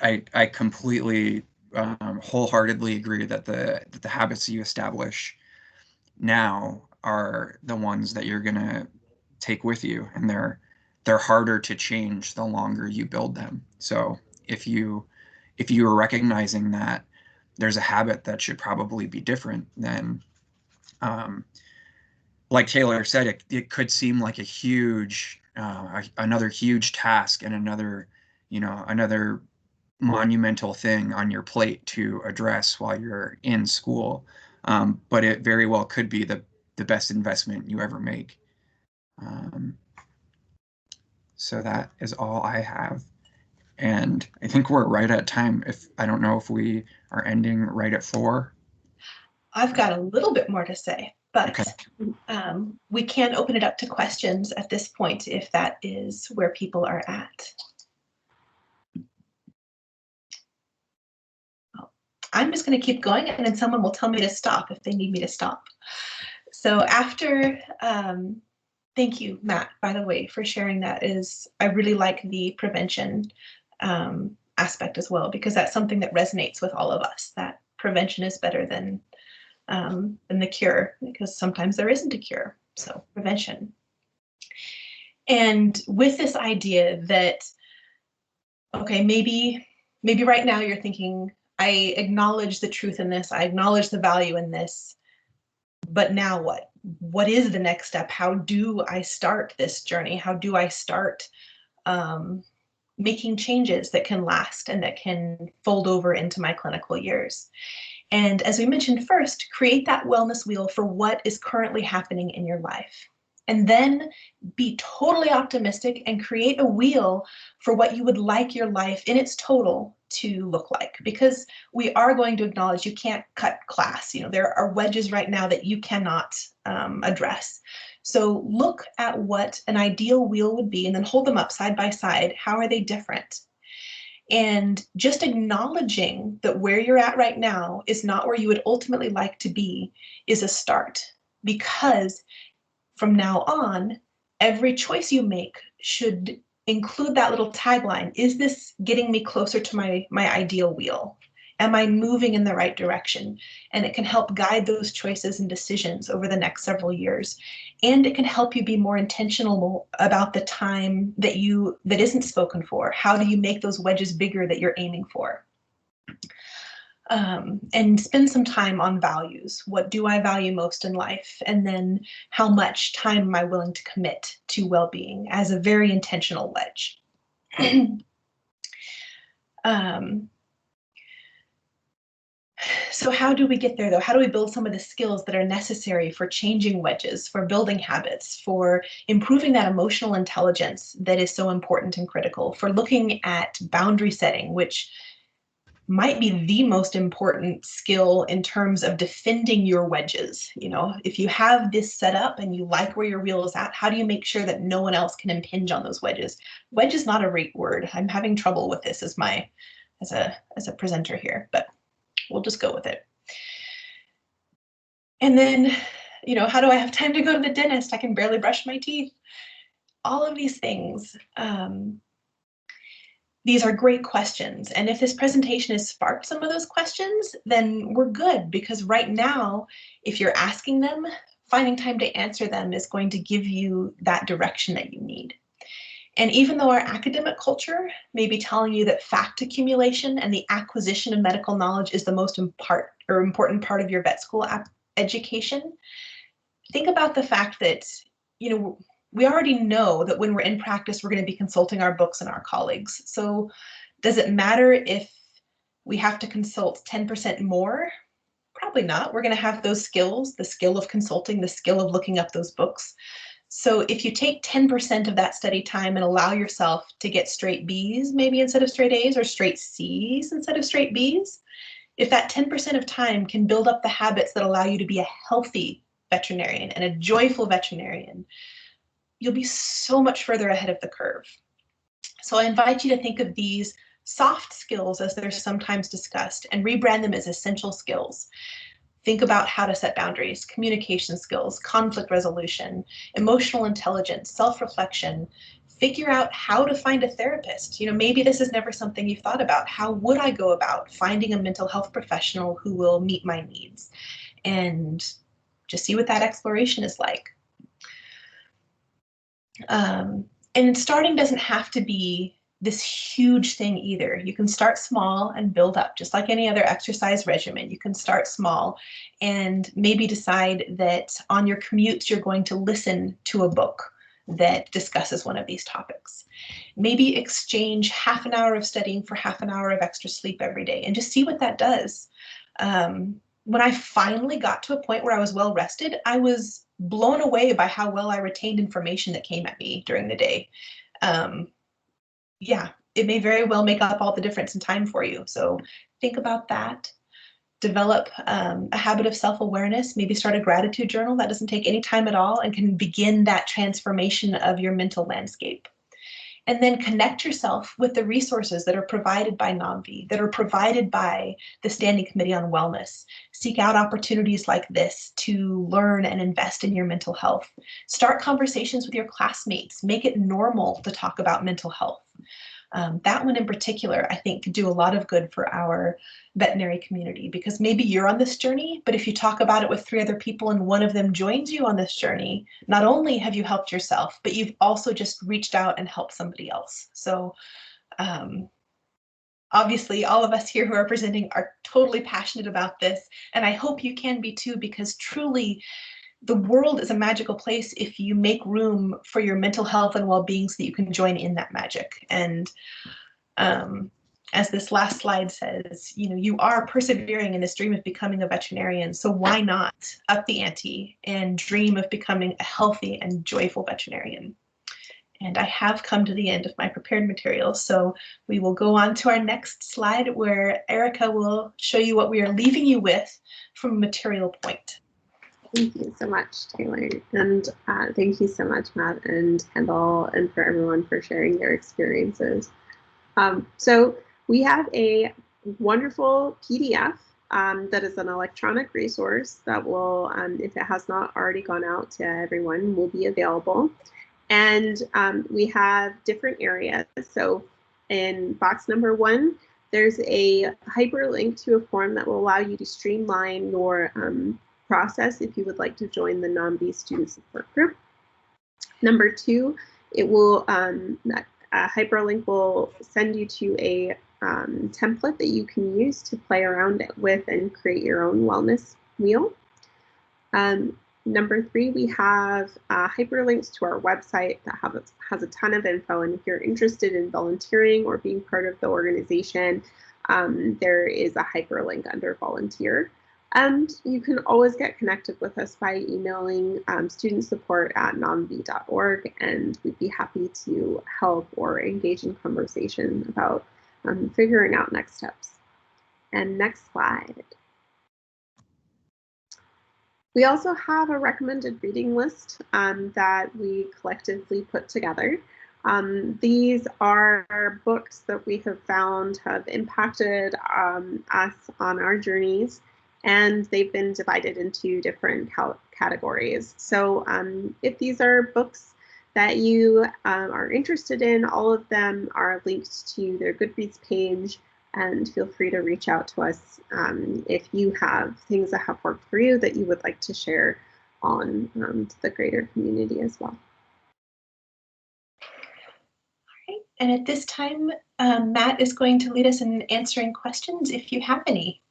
S7: I completely wholeheartedly agree that the habits you establish now are the ones that you're gonna take with you, and they're harder to change the longer you build them. So if you are recognizing that there's a habit that should probably be different, then like Taylor said, it could seem like a huge another huge task and another monumental thing on your plate to address while you're in school, but it very well could be the best investment you ever make. So that is all I have. And I think we're right at time. I don't know if we are ending right at 4.
S6: I've got a little bit more to say, but
S7: Okay.
S6: We can open it up to questions at this point if that is where people are at. I'm just going to keep going, and then someone will tell me to stop if they need me to stop. So after, thank you, Matt, by the way, for sharing that. I really like the prevention aspect as well, because that's something that resonates with all of us, that prevention is better than the cure, because sometimes there isn't a cure. So prevention. And with this idea that, okay, maybe right now you're thinking, I acknowledge the truth in this, I acknowledge the value in this, but now what? What is the next step? How do I start this journey? How do I start making changes that can last and that can fold over into my clinical years? And as we mentioned first, create that wellness wheel for what is currently happening in your life. And then be totally optimistic and create a wheel for what you would like your life in its total to look like. Because we are going to acknowledge you can't cut class. You know, there are wedges right now that you cannot address. So look at what an ideal wheel would be and then hold them up side by side. How are they different? And just acknowledging that where you're at right now is not where you would ultimately like to be is a start. Because from now on, every choice you make should include that little tagline. Is this getting me closer to my ideal wheel? Am I moving in the right direction? And it can help guide those choices and decisions over the next several years. And it can help you be more intentional about the time that isn't spoken for. How do you make those wedges bigger that you're aiming for? And spend some time on values. What do I value most in life? And then how much time am I willing to commit to well-being as a very intentional wedge? So how do we get there though? How do we build some of the skills that are necessary for changing wedges, for building habits, for improving that emotional intelligence that is so important and critical, for looking at boundary setting, which might be the most important skill in terms of defending your wedges. You know, if you have this set up and you like where your wheel is at, how do you make sure that no one else can impinge on those wedges? Wedge is not a rate word. I'm having trouble with this as a presenter here, but we'll just go with it. And then, you know, how do I have time to go to the dentist? I can barely brush my teeth. All of these things. These are great questions. And if this presentation has sparked some of those questions, then we're good, because right now, if you're asking them, finding time to answer them is going to give you that direction that you need. And even though our academic culture may be telling you that fact accumulation and the acquisition of medical knowledge is the most important part of your vet school education, think about the fact that, you know, we already know that when we're in practice, we're going to be consulting our books and our colleagues. So does it matter if we have to consult 10% more? Probably not. We're going to have those skills, the skill of consulting, the skill of looking up those books. So if you take 10% of that study time and allow yourself to get straight Bs, maybe instead of straight As, or straight Cs instead of straight Bs, if that 10% of time can build up the habits that allow you to be a healthy veterinarian and a joyful veterinarian, you'll be so much further ahead of the curve. So I invite you to think of these soft skills, as they're sometimes discussed, and rebrand them as essential skills. Think about how to set boundaries, communication skills, conflict resolution, emotional intelligence, self-reflection. Figure out how to find a therapist. You know, maybe this is never something you've thought about. How would I go about finding a mental health professional who will meet my needs? And just see what that exploration is like. And starting doesn't have to be this huge thing either. You can start small and build up, just like any other exercise regimen. You can start small and maybe decide that on your commutes, you're going to listen to a book that discusses one of these topics. Maybe exchange half an hour of studying for half an hour of extra sleep every day, and just see what that does. When I finally got to a point where I was well rested, I was blown away by how well I retained information that came at me during the day. yeah, it may very well make up all the difference in time for you. So think about that. Develop a habit of self-awareness, maybe start a gratitude journal that doesn't take any time at all and can begin that transformation of your mental landscape. And then connect yourself with the resources that are provided by NAMVI, that are provided by the Standing Committee on Wellness. Seek out opportunities like this to learn and invest in your mental health. Start conversations with your classmates. Make it normal to talk about mental health. That one in particular, I think, could do a lot of good for our veterinary community, because maybe you're on this journey, but if you talk about it with 3 other people and one of them joins you on this journey, not only have you helped yourself, but you've also just reached out and helped somebody else. So obviously, all of us here who are presenting are totally passionate about this, and I hope you can be too, because truly, the world is a magical place if you make room for your mental health and well-being so that you can join in that magic. And as this last slide says, you know, you are persevering in this dream of becoming a veterinarian, so why not up the ante and dream of becoming a healthy and joyful veterinarian? And I have come to the end of my prepared materials, so we will go on to our next slide where Erica will show you what we are leaving you with from a material point.
S4: Thank you so much, Taylor. And thank you so much, Matt and Kendall, and for everyone for sharing their experiences. So we have a wonderful PDF that is an electronic resource that will, if it has not already gone out to everyone, will be available. And we have different areas. So in box number 1, there's a hyperlink to a form that will allow you to streamline your process if you would like to join the NAMVI student support group. Number 2, it will that hyperlink will send you to a template that you can use to play around with and create your own wellness wheel. Number 3, we have hyperlinks to our website that has a ton of info, and if you're interested in volunteering or being part of the organization, there is a hyperlink under volunteer. And you can always get connected with us by emailing studentsupport@namvi.org, and we'd be happy to help or engage in conversation about figuring out next steps. And next slide. We also have a recommended reading list that we collectively put together. These are books that we have found have impacted us on our journeys, and they've been divided into different categories. So if these are books that you are interested in, all of them are linked to their Goodreads page, and feel free to reach out to us if you have things that have worked for you that you would like to share on to the greater community as well.
S6: All right, and at this time, Matt is going to lead us in answering questions if you have any.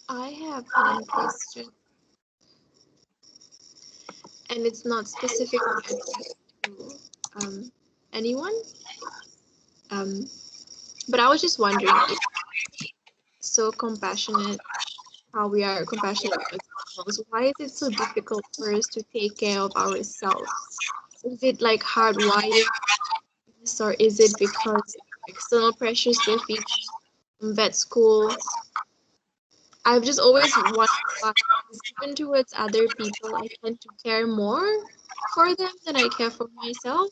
S2: I have one question, and it's not specific to anyone. But I was just wondering, if so compassionate, how we are compassionate with ourselves, why is it so difficult for us to take care of ourselves? Is it like hardwired, or is it because external pressures we're feeling from vet school? I've just always wondered why, even towards other people, I tend to care more for them than I care for myself.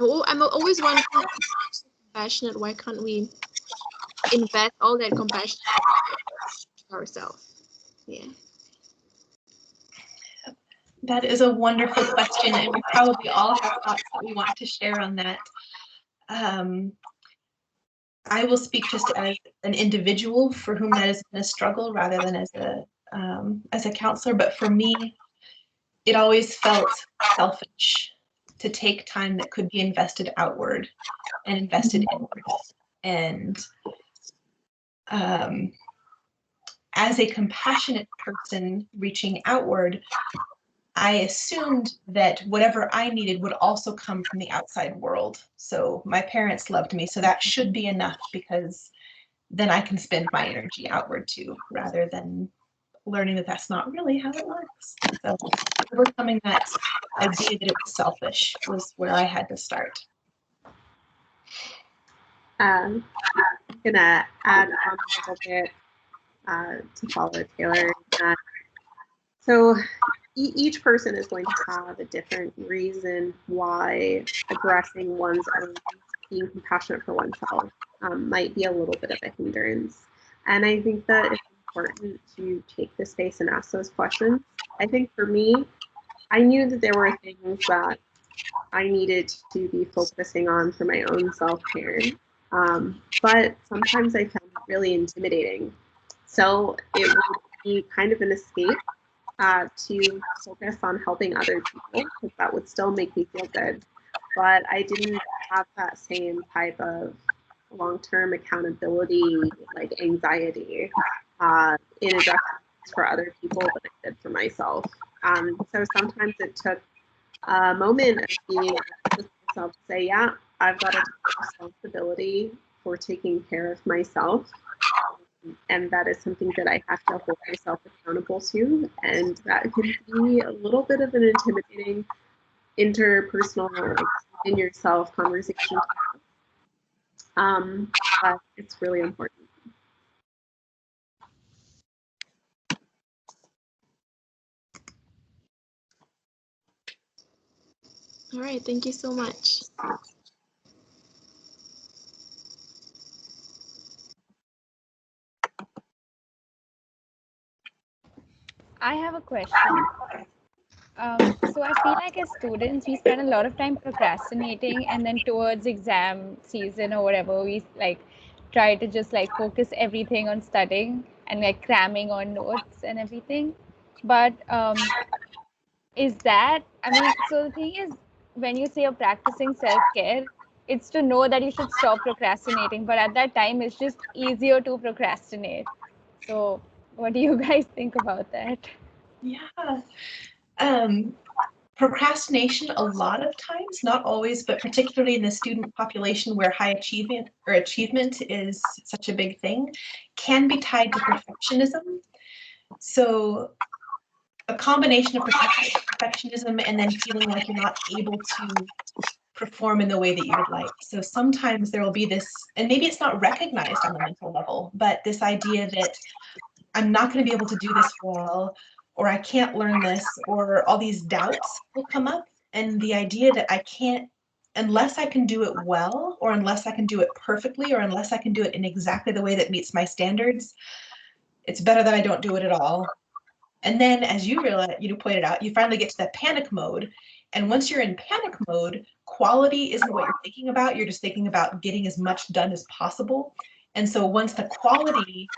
S2: I'm always wondering, compassionate, why can't we invest all that compassion to ourselves? Yeah.
S6: That is a wonderful question, and we probably all have thoughts that we want to share on that. I will speak just as an individual for whom that has been a struggle rather than as a counselor, but for me, it always felt selfish to take time that could be invested outward and invested inward. And as a compassionate person reaching outward, I assumed that whatever I needed would also come from the outside world. So my parents loved me, so that should be enough, because then I can spend my energy outward too, rather than learning that that's not really how it works. So overcoming that idea that it was selfish was where I had to start.
S4: I'm gonna add on a little bit to follow Taylor. So each person is going to have a different reason why addressing one's own, being compassionate for oneself might be a little bit of a hindrance. And I think that it's important to take the space and ask those questions. I think for me, I knew that there were things that I needed to be focusing on for my own self-care. But sometimes I found it really intimidating. So it would be kind of an escape to focus on helping other people, because that would still make me feel good. But I didn't have that same type of long-term accountability, like anxiety, in addressing for other people than I did for myself. So sometimes it took a moment of being with myself to say, yeah, I've got to take responsibility for taking care of myself. And that is something that I have to hold myself accountable to. And that can be a little bit of an intimidating interpersonal, like, in yourself conversation. But it's really important.
S2: All right, thank you so much.
S3: I have a question. So I feel like as students, we spend a lot of time procrastinating, and then towards exam season or whatever, we like try to just like focus everything on studying and like cramming on notes and everything. But is that, I mean, so the thing is, when you say you're practicing self-care, it's to know that you should stop procrastinating. But at that time, it's just easier to procrastinate. So what do you guys think about that?
S6: Yeah. Procrastination, a lot of times, not always, but particularly in the student population where high achievement is such a big thing, can be tied to perfectionism. So a combination of perfectionism and then feeling like you're not able to perform in the way that you would like. So sometimes there will be this, and maybe it's not recognized on the mental level, but this idea that I'm not going to be able to do this well, or I can't learn this, or all these doubts will come up. And the idea that I can't, unless I can do it well, or unless I can do it perfectly, or unless I can do it in exactly the way that meets my standards, it's better that I don't do it at all. And then, as you pointed out, you finally get to that panic mode. And once you're in panic mode, quality isn't what you're thinking about. You're just thinking about getting as much done as possible. And so once the quality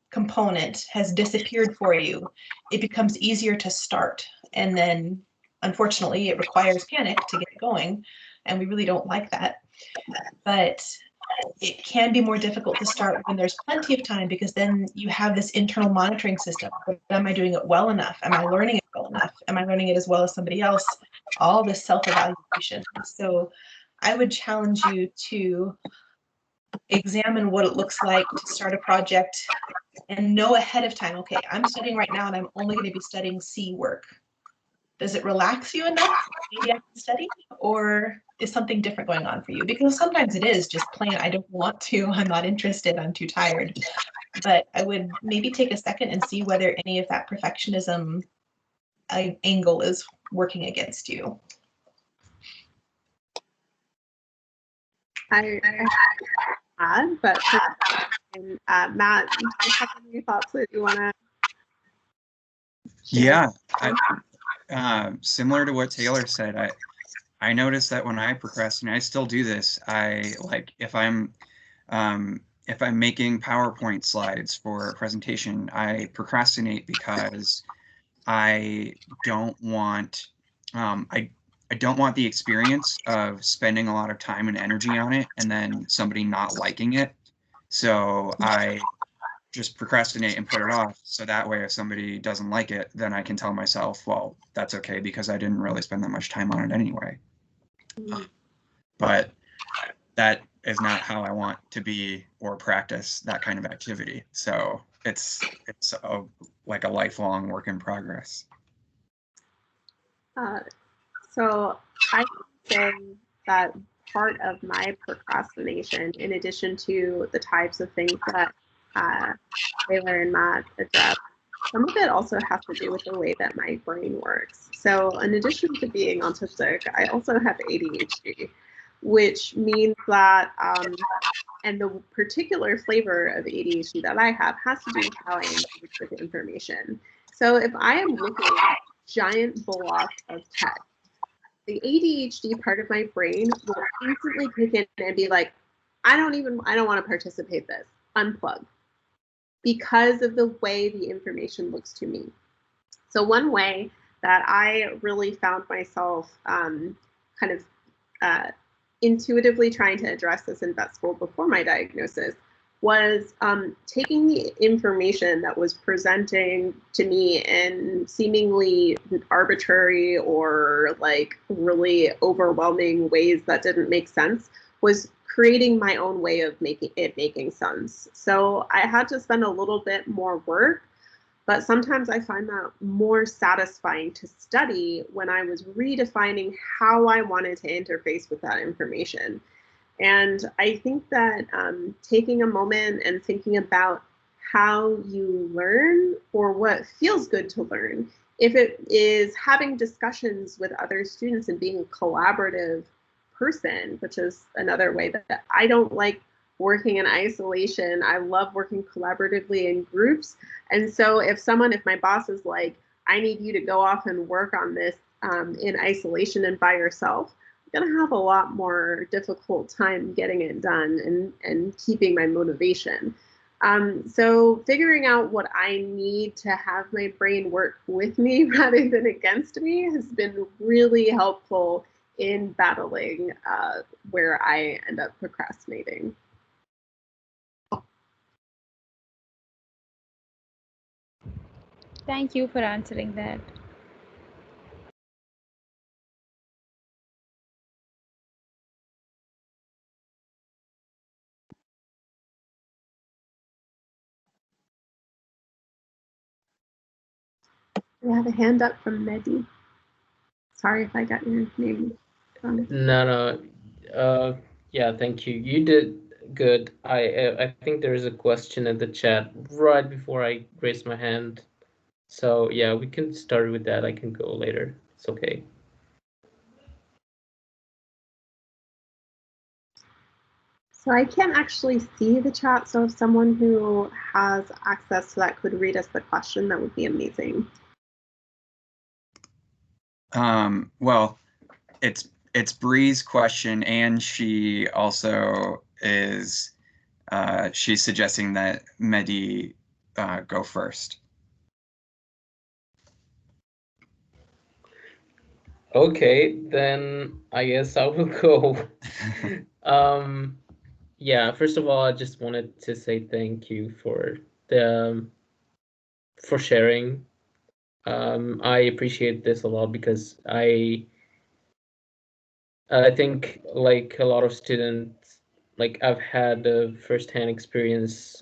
S6: component has disappeared for you, it becomes easier to start. And then, unfortunately, it requires panic to get going. And we really don't like that. But it can be more difficult to start when there's plenty of time, because then you have this internal monitoring system. Am I doing it well enough? Am I learning it well enough? Am I learning it as well as somebody else? All this self-evaluation. So I would challenge you to examine what it looks like to start a project and know ahead of time, okay, I'm studying right now and I'm only going to be studying C work. Does it relax you enough? Maybe I can study, or is something different going on for you? Because sometimes it is just plain, I don't want to, I'm not interested, I'm too tired. But I would maybe take a second and see whether any of that perfectionism angle is working against you.
S4: I add, but Matt, do you have any thoughts that you want to share?
S7: Yeah, similar to what Taylor said, I noticed that when I procrastinate, I still do this. I like if I'm making PowerPoint slides for a presentation, I procrastinate because I don't want I don't want the experience of spending a lot of time and energy on it and then somebody not liking it. So I just procrastinate and put it off. So that way, if somebody doesn't like it, then I can tell myself, well, that's okay because I didn't really spend that much time on it anyway. But that is not how I want to be or practice that kind of activity. So it's like a lifelong work in progress.
S4: So I would say that part of my procrastination, in addition to the types of things that Taylor and Matt addressed, some of it also has to do with the way that my brain works. So in addition to being autistic, I also have ADHD, which means that, and the particular flavor of ADHD that I have has to do with how I engage with information. So if I am looking at giant blocks of text, the ADHD part of my brain will instantly kick in and be like, I don't want to participate in this, unplug, because of the way the information looks to me. So one way that I really found myself kind of intuitively trying to address this in vet school before my diagnosis was taking the information that was presenting to me in seemingly arbitrary or like really overwhelming ways that didn't make sense, was creating my own way of making sense. So I had to spend a little bit more work, but sometimes I find that more satisfying to study when I was redefining how I wanted to interface with that information. And I think that taking a moment and thinking about how you learn or what feels good to learn, if it is having discussions with other students and being a collaborative person, which is another way that I don't like working in isolation. I love working collaboratively in groups. And so if my boss is like, I need you to go off and work on this in isolation and by yourself, I'm gonna have a lot more difficult time getting it done and keeping my motivation. So figuring out what I need to have my brain work with me rather than against me has been really helpful in battling where I end up procrastinating.
S3: Thank you for answering that.
S4: We have a hand up from Mehdi. Sorry if I got your name wrong.
S8: No. Yeah, thank you. You did good. I think there is a question in the chat right before I raised my hand. So yeah, we can start with that. I can go later. It's okay.
S4: So I can't actually see the chat. So if someone who has access to that could read us the question, that would be amazing.
S7: Well, it's Bree's question, and she also is she's suggesting that Mehdi go first.
S8: Okay, then I guess I will go. Yeah, first of all, I just wanted to say thank you for sharing. I appreciate this a lot because I think, like a lot of students, like I've had a firsthand experience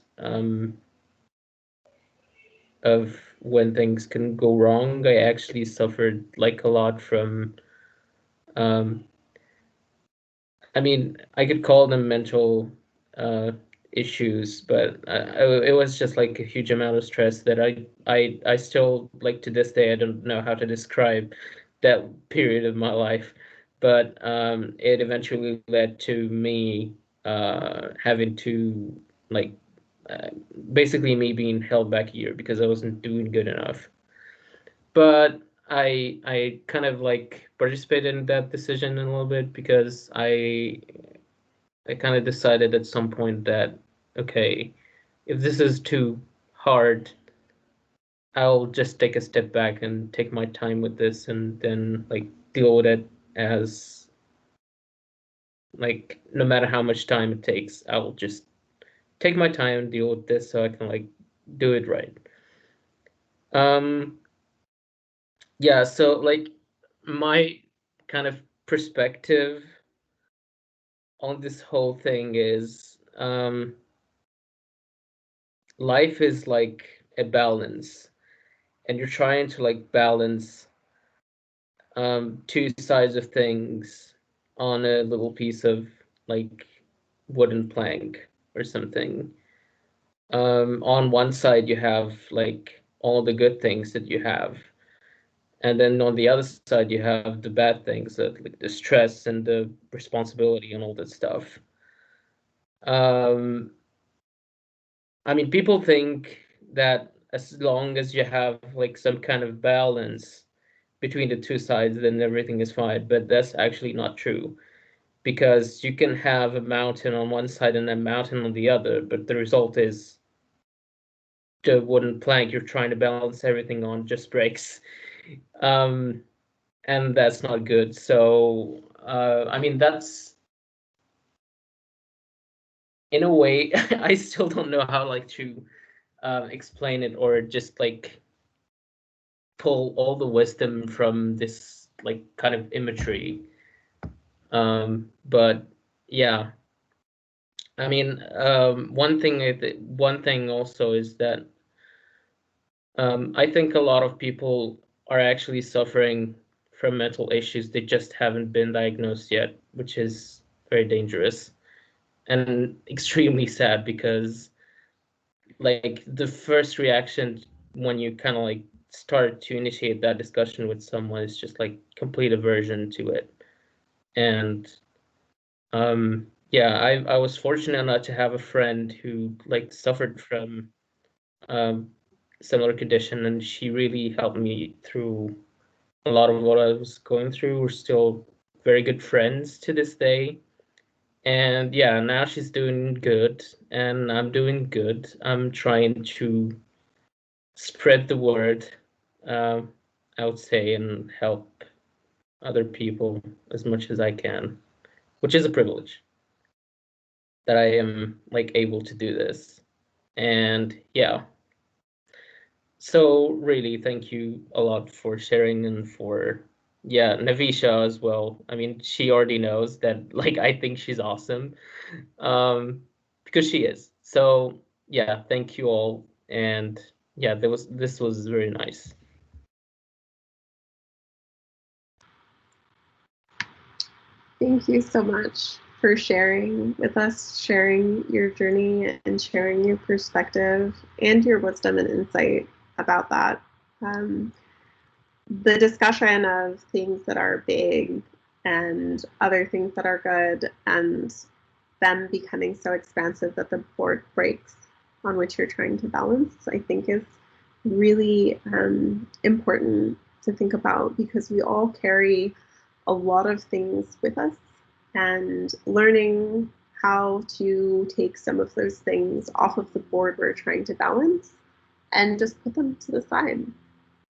S8: of when things can go wrong. I actually suffered like a lot from I mean, I could call them mental issues, but it was just like a huge amount of stress that I still, like, to this day, I don't know how to describe that period of my life. But it eventually led to me having to, like, basically me being held back a year because I wasn't doing good enough. But I kind of like participated in that decision a little bit because I kind of decided at some point that, okay, if this is too hard, I'll just take a step back and take my time with this and then like deal with it as, like, no matter how much time it takes, I'll just take my time and deal with this so I can like do it right. Yeah, so like my kind of perspective on this whole thing is life is like a balance, and you're trying to like balance two sides of things on a little piece of like wooden plank or something. On one side you have like all the good things that you have, and then on the other side you have the bad things, that like the stress and the responsibility and all that stuff. I mean, people think that as long as you have like some kind of balance between the two sides, then everything is fine. But that's actually not true, because you can have a mountain on one side and a mountain on the other, but the result is the wooden plank you're trying to balance everything on just breaks. And that's not good. So, I mean, that's in a way, I still don't know how like to explain it, or just like pull all the wisdom from this like kind of imagery. But yeah, I mean, one thing also is that I think a lot of people are actually suffering from mental issues. They just haven't been diagnosed yet, which is very dangerous and extremely sad, because like the first reaction when you kind of like start to initiate that discussion with someone is just like complete aversion to it. And yeah, I was fortunate enough to have a friend who like suffered from similar condition, and she really helped me through a lot of what I was going through. We're still very good friends to this day. And yeah, now she's doing good and I'm doing good. I'm trying to spread the word, I would say, and help other people as much as I can, which is a privilege that I am like able to do this. And yeah, so really thank you a lot for sharing, and for Navisha as well. I mean, she already knows that like I think she's awesome, because she is. So yeah, thank you all. And yeah, this was very nice.
S4: Thank you so much for sharing with us, sharing your journey and sharing your perspective and your wisdom and insight about that. The discussion of things that are big and other things that are good, and them becoming so expansive that the board breaks on which you're trying to balance, I think is really important to think about, because we all carry a lot of things with us, and learning how to take some of those things off of the board we're trying to balance and just put them to the side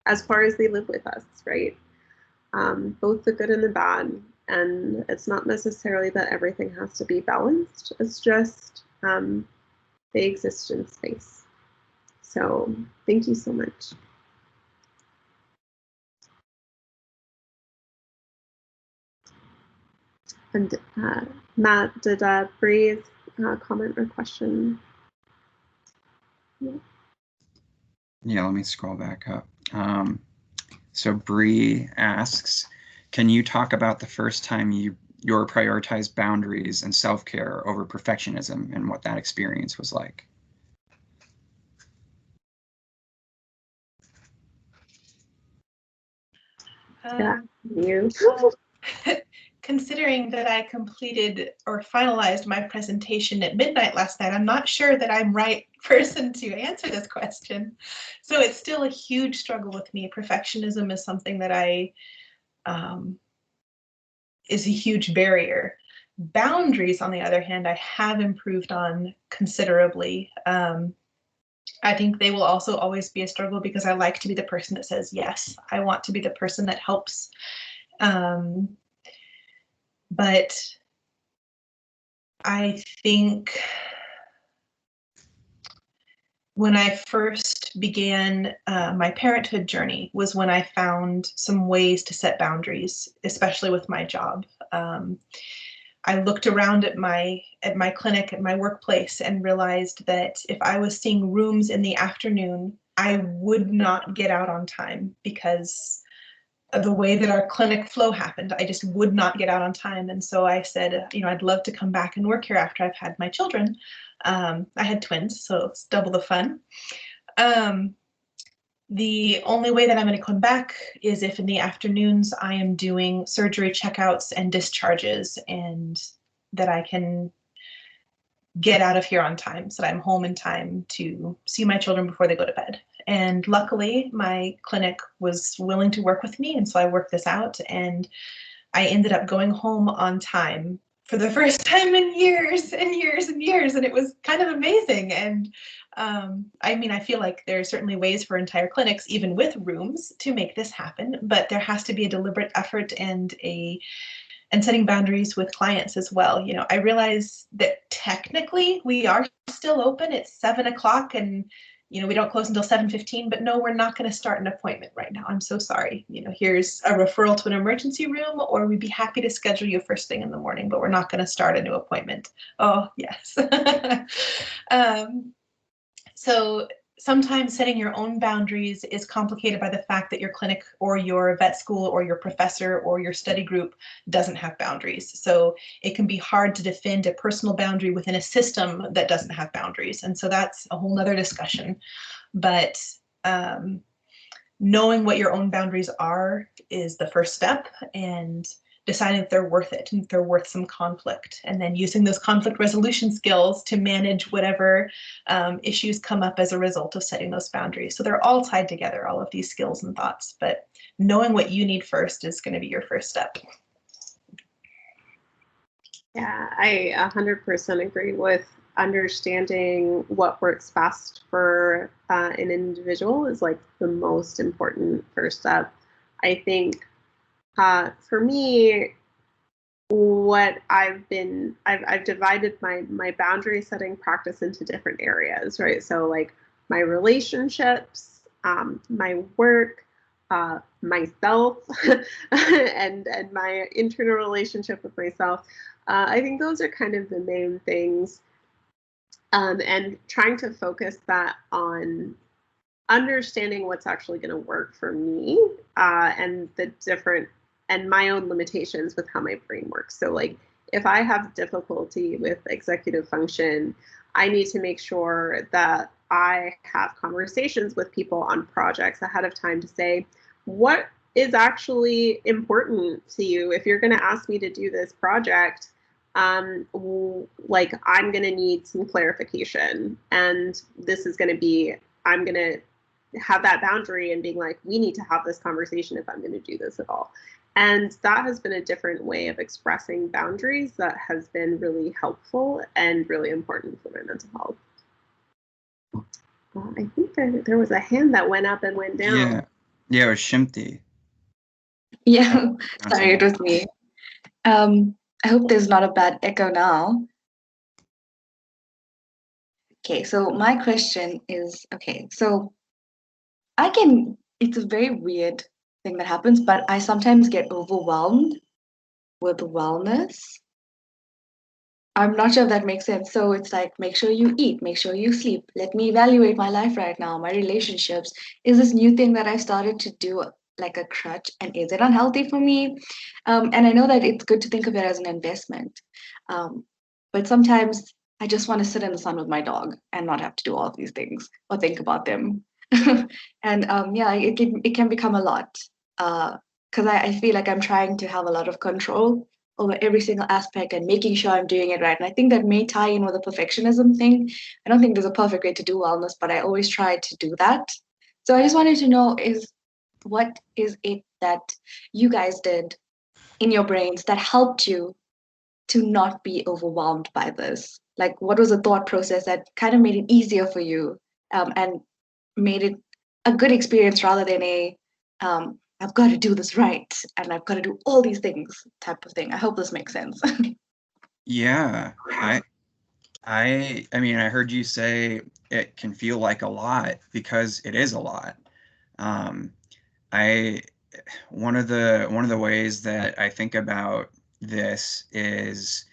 S4: as far as they live with us, right? Both the good and the bad. And it's not necessarily that everything has to be balanced. It's just they exist in space. So thank you so much. And Matt, did Bree's comment or question?
S7: Yeah, let me scroll back up. So Bree asks, can you talk about the first time you prioritized boundaries and self-care over perfectionism, and what that experience was like?
S4: Yeah, you.
S6: Considering that I completed or finalized my presentation at midnight last night, I'm not sure that I'm right person to answer this question. So it's still a huge struggle with me. Perfectionism is something that is a huge barrier. Boundaries, on the other hand, I have improved on considerably. I think they will also always be a struggle, because I like to be the person that says yes. I want to be the person that helps. But I think when I first began my parenthood journey was when I found some ways to set boundaries, especially with my job. I looked around at my clinic, at my workplace, and realized that if I was seeing rooms in the afternoon, I would not get out on time because of the way that our clinic flow happened. I just would not get out on time. And so I said, I'd love to come back and work here after I've had my children. I had twins, so it's double the fun. The only way that I'm going to come back is if in the afternoons I am doing surgery checkouts and discharges, and that I can get out of here on time so that I'm home in time to see my children before they go to bed. And luckily, my clinic was willing to work with me, and so I worked this out, and I ended up going home on time for the first time in years and years and years, and it was kind of amazing. And I feel like there are certainly ways for entire clinics, even with rooms, to make this happen, but there has to be a deliberate effort and setting boundaries with clients as well. I realize that technically we are still open. It's 7 o'clock, and we don't close until 7:15, but no, we're not going to start an appointment right now. I'm so sorry. Here's a referral to an emergency room, or we'd be happy to schedule you first thing in the morning, but we're not going to start a new appointment. Oh, yes. So sometimes setting your own boundaries is complicated by the fact that your clinic or your vet school or your professor or your study group doesn't have boundaries. So it can be hard to defend a personal boundary within a system that doesn't have boundaries. And so that's a whole nother discussion. But knowing what your own boundaries are is the first step, and deciding if they're worth it and if they're worth some conflict, and then using those conflict resolution skills to manage whatever issues come up as a result of setting those boundaries. So they're all tied together, all of these skills and thoughts, but knowing what you need first is going to be your first step.
S4: Yeah, I 100% agree with understanding what works best for an individual is like the most important first step. I think for me, what I've divided my boundary setting practice into different areas, right? So like my relationships, my work, myself, and my internal relationship with myself. I think those are kind of the main things, and trying to focus that on understanding what's actually going to work for me, and the different and my own limitations with how my brain works. So like if I have difficulty with executive function, I need to make sure that I have conversations with people on projects ahead of time to say, what is actually important to you? If you're going to ask me to do this project, like I'm going to need some clarification, and this is going to be, I'm going to have that boundary and being like, we need to have this conversation if I'm going to do this at all. And that has been a different way of expressing boundaries that has been really helpful and really important for my mental health. I think there was a hand that went up and went down.
S7: Yeah, it was Shimti.
S1: Yeah, sorry, it was me. I hope there's not a bad echo now. Okay, so my question is, okay, so it's a very weird thing that happens, but I sometimes get overwhelmed with wellness. I'm not sure if that makes sense. So it's like, make sure you eat, make sure you sleep. Let me evaluate my life right now, my relationships. Is this new thing that I started to do like a crutch, and is it unhealthy for me? And I know that it's good to think of it as an investment. But sometimes I just want to sit in the sun with my dog and not have to do all of these things or think about them. And yeah, it can become a lot, because I feel like I'm trying to have a lot of control over every single aspect and making sure I'm doing it right. And I think that may tie in with the perfectionism thing. I don't think there's a perfect way to do wellness, but I always try to do that. So I just wanted to know what is it that you guys did in your brains that helped you to not be overwhelmed by this? Like, what was the thought process that kind of made it easier for you, and made it a good experience rather than I've got to do this right and I've got to do all these things type of thing? I hope this makes sense.
S7: Yeah, I mean, I heard you say it can feel like a lot because it is a lot. Um, I one of the ways that I think about this is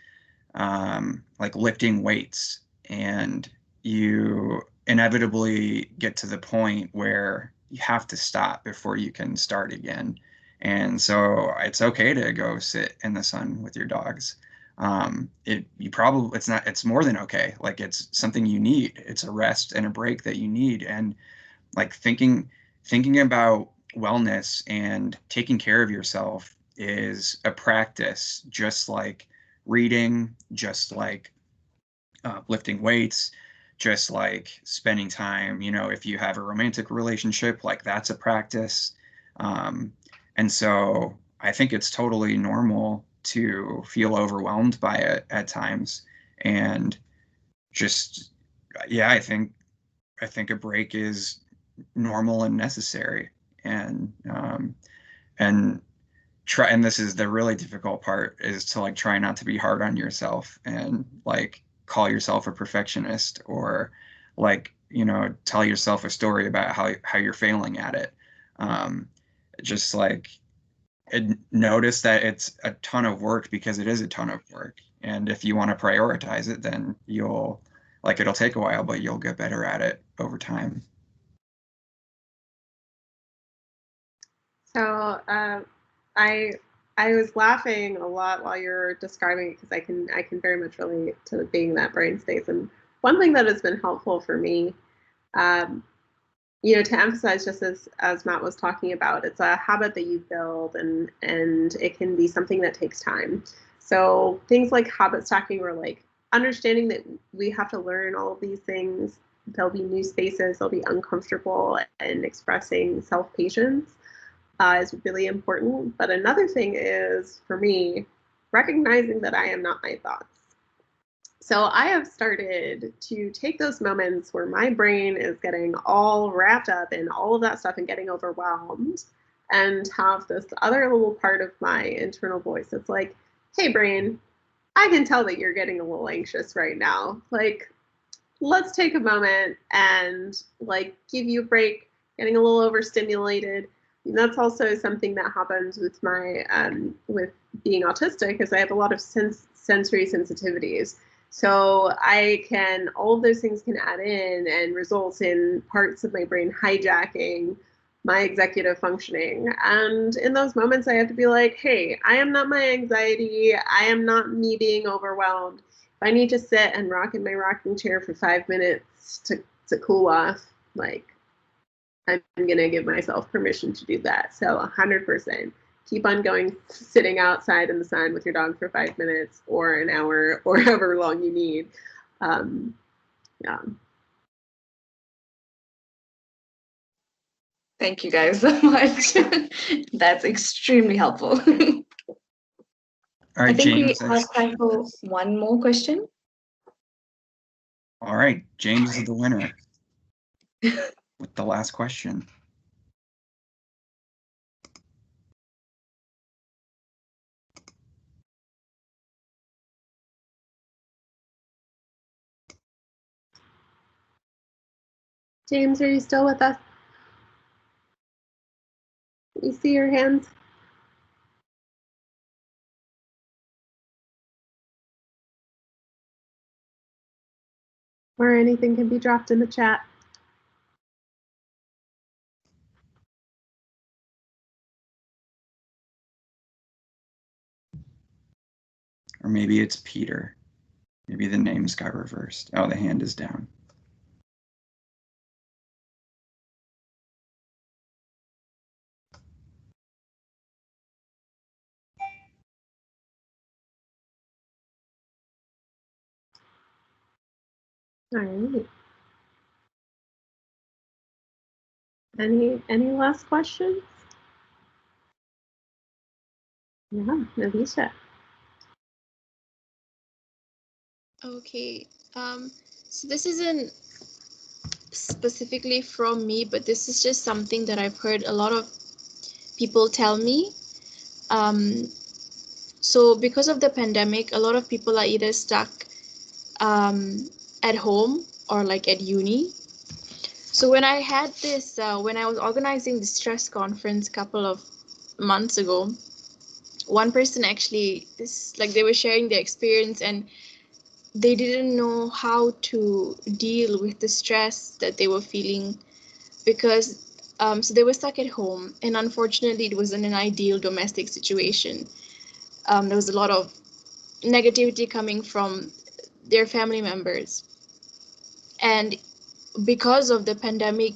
S7: like lifting weights, and you inevitably get to the point where you have to stop before you can start again. And so it's okay to go sit in the sun with your dogs. It's more than okay. Like it's something you need. It's a rest and a break that you need. And like thinking about wellness and taking care of yourself is a practice, just like reading, just like lifting weights, just like spending time, if you have a romantic relationship, like that's a practice. And so I think it's totally normal to feel overwhelmed by it at times. And just, yeah, I think a break is normal and necessary. And try, and this is the really difficult part, is to like try not to be hard on yourself and like call yourself a perfectionist, or like tell yourself a story about how you're failing at it. Just like notice that it's a ton of work, because it is a ton of work, and if you want to prioritize it, then it'll take a while, but you'll get better at it over time.
S4: So I was laughing a lot while you're describing it, because I can very much relate to being in that brain space. And one thing that has been helpful for me, to emphasize, just as Matt was talking about, it's a habit that you build, and it can be something that takes time. So things like habit stacking, or like understanding that we have to learn all of these things. There'll be new spaces, they'll be uncomfortable, and expressing self-patience is really important. But another thing is, for me, recognizing that I am not my thoughts. So I have started to take those moments where my brain is getting all wrapped up in all of that stuff and getting overwhelmed, and have this other little part of my internal voice that's like, hey brain, I can tell that you're getting a little anxious right now. Like, let's take a moment and like give you a break, getting a little overstimulated. And that's also something that happens with my with being autistic, is I have a lot of sensory sensitivities. So all of those things can add in and result in parts of my brain hijacking my executive functioning. And in those moments, I have to be like, hey, I am not my anxiety. I am not me being overwhelmed. If I need to sit and rock in my rocking chair for 5 minutes to cool off, like, I'm going to give myself permission to do that. So 100%. Keep on going, sitting outside in the sun with your dog for 5 minutes or an hour or however long you need. Yeah.
S1: Thank you guys so much. That's extremely helpful.
S7: All right,
S1: I think
S7: James,
S1: we have time for one more question.
S7: All right, James is the winner with the last question.
S4: James, are you still with us? Can you see your hands? Or anything can be dropped in the chat.
S7: Or maybe it's Peter. Maybe the names got reversed. Oh, the hand is down.
S4: All right. Any last questions? Yeah, Navisha.
S2: Okay, so this isn't specifically from me, but this is just something that I've heard a lot of people tell me. So because of the pandemic, a lot of people are either stuck at home or like at uni. So when I had this, when I was organizing the stress conference a couple of months ago, one person actually, they were sharing their experience, and they didn't know how to deal with the stress that they were feeling, because so they were stuck at home, and unfortunately it wasn't an ideal domestic situation. There was a lot of negativity coming from their family members, and because of the pandemic,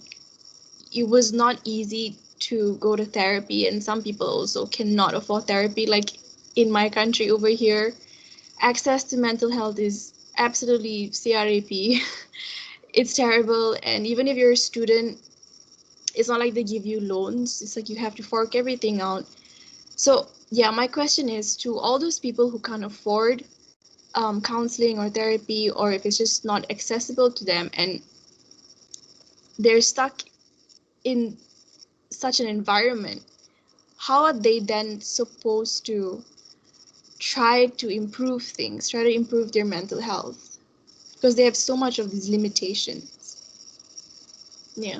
S2: it was not easy to go to therapy, and some people also cannot afford therapy. Like in my country over here, access to mental health is absolutely CRAP. It's terrible, and even if you're a student, it's not like they give you loans. It's like you have to fork everything out. So yeah, my question is to all those people who can't afford counseling or therapy, or if it's just not accessible to them and they're stuck in such an environment, how are they then supposed to try to improve things, try to improve their mental health? Because they have so much of these limitations. Yeah.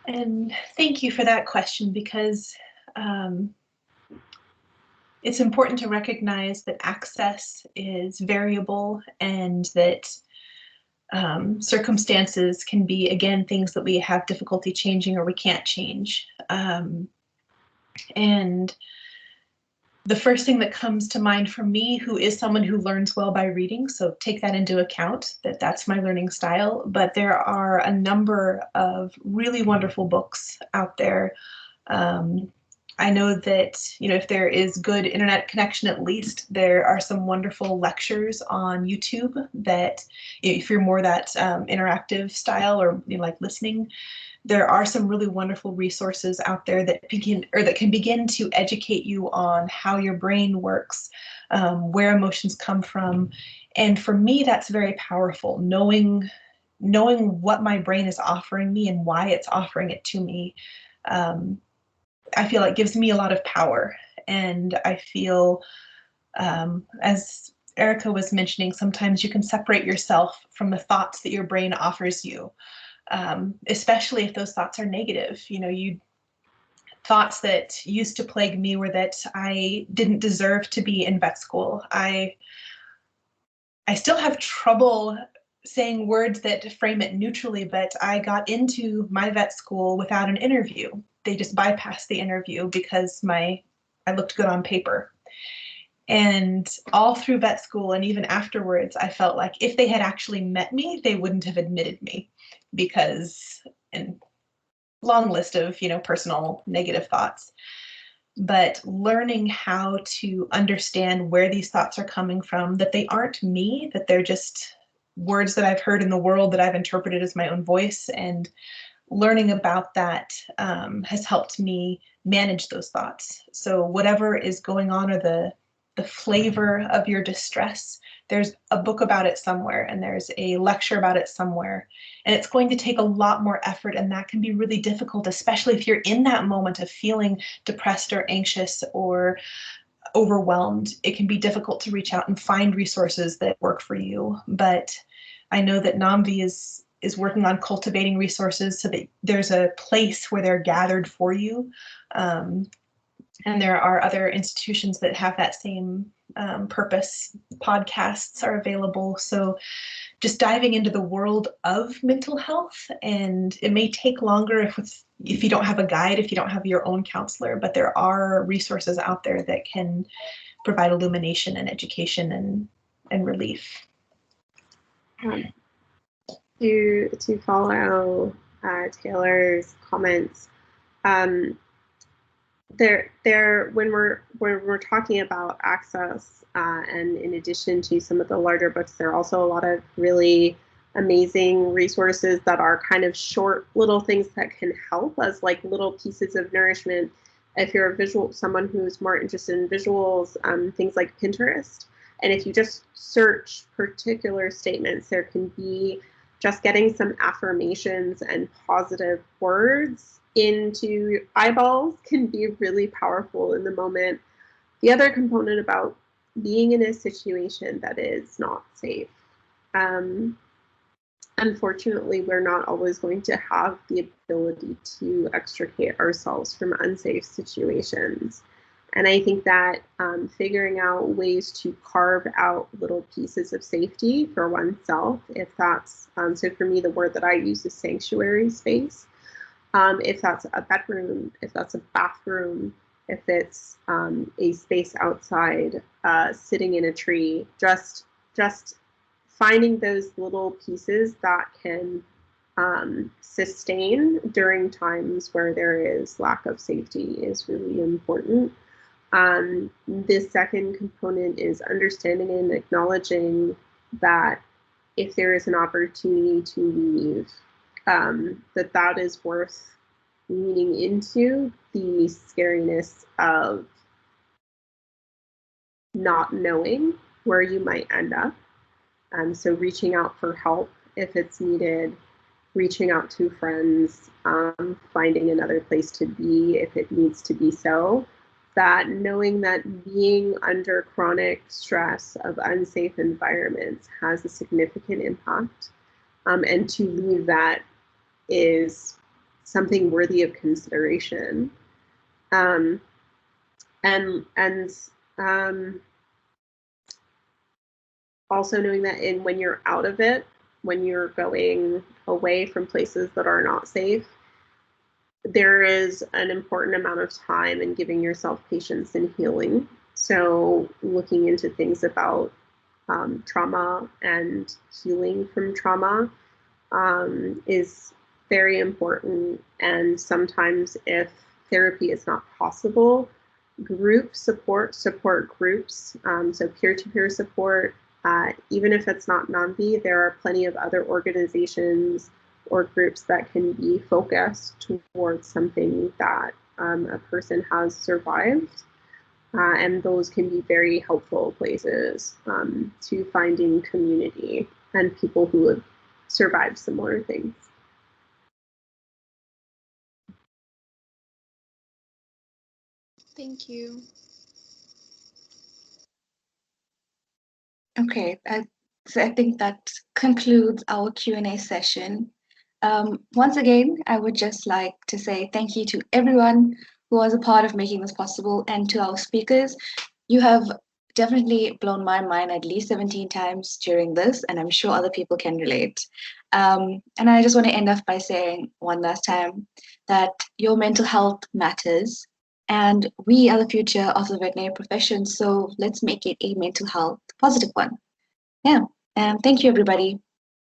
S6: And thank you for that question, because it's important to recognize that access is variable, and that circumstances can be, again, things that we have difficulty changing or we can't change. And the first thing that comes to mind for me, who is someone who learns well by reading, so take that into account, that that's my learning style, but there are a number of really wonderful books out there. I know that, if there is good internet connection, at least there are some wonderful lectures on YouTube that, if you're more that interactive style, or like listening, there are some really wonderful resources out there that can begin to educate you on how your brain works, where emotions come from. And for me, that's very powerful, knowing what my brain is offering me and why it's offering it to me. I feel it gives me a lot of power. And I feel, as Erica was mentioning, sometimes you can separate yourself from the thoughts that your brain offers you, especially if those thoughts are negative. Thoughts that used to plague me were that I didn't deserve to be in vet school. I still have trouble saying words that frame it neutrally, but I got into my vet school without an interview. They just bypassed the interview because I looked good on paper. And all through vet school and even afterwards, I felt like if they had actually met me, they wouldn't have admitted me, because, and long list of, personal negative thoughts. But learning how to understand where these thoughts are coming from, that they aren't me, that they're just words that I've heard in the world that I've interpreted as my own voice, and learning about that has helped me manage those thoughts. So whatever is going on, or the flavor of your distress, there's a book about it somewhere, and there's a lecture about it somewhere, and it's going to take a lot more effort, and that can be really difficult, especially if you're in that moment of feeling depressed or anxious or overwhelmed. It can be difficult to reach out and find resources that work for you. But I know that NAMVI is working on cultivating resources so that there's a place where they're gathered for you. And there are other institutions that have that same purpose. Podcasts are available. So just diving into the world of mental health, and it may take longer if you don't have a guide, if you don't have your own counselor, but there are resources out there that can provide illumination and education and relief.
S4: To follow Taylor's comments, when we're talking about access, and in addition to some of the larger books, there are also a lot of really amazing resources that are kind of short little things that can help as like little pieces of nourishment. If you're someone who's more interested in visuals, things like Pinterest, and if you just search particular statements, there can be just getting some affirmations and positive words into eyeballs can be really powerful in the moment. The other component about being in a situation that is not safe. Unfortunately, we're not always going to have the ability to extricate ourselves from unsafe situations. And I think that figuring out ways to carve out little pieces of safety for oneself, if that's, so for me, the word that I use is sanctuary space. If that's a bedroom, if that's a bathroom, if it's a space outside, sitting in a tree, just finding those little pieces that can sustain during times where there is lack of safety is really important. The second component is understanding and acknowledging that if there is an opportunity to leave, that is worth leaning into the scariness of not knowing where you might end up. So reaching out for help if it's needed, reaching out to friends, finding another place to be if it needs to be so. That knowing that being under chronic stress of unsafe environments has a significant impact, and to leave that is something worthy of consideration. Also knowing that when you're out of it, when you're going away from places that are not safe, there is an important amount of time in giving yourself patience and healing. So looking into things about trauma and healing from trauma is very important. And sometimes if therapy is not possible, group support groups, so peer-to-peer support, even if it's not NAMVI, there are plenty of other organizations or groups that can be focused towards something that a person has survived. And those can be very helpful places to finding community and people who have survived similar things.
S2: Thank you.
S1: Okay, so I think that concludes our Q&A session. Once again, I would just like to say thank you to everyone who was a part of making this possible, and to our speakers. You have definitely blown my mind at least 17 times during this, and I'm sure other people can relate. And I just want to end off by saying one last time that your mental health matters, and we are the future of the veterinary profession, so let's make it a mental health positive one. Yeah, and thank you, everybody.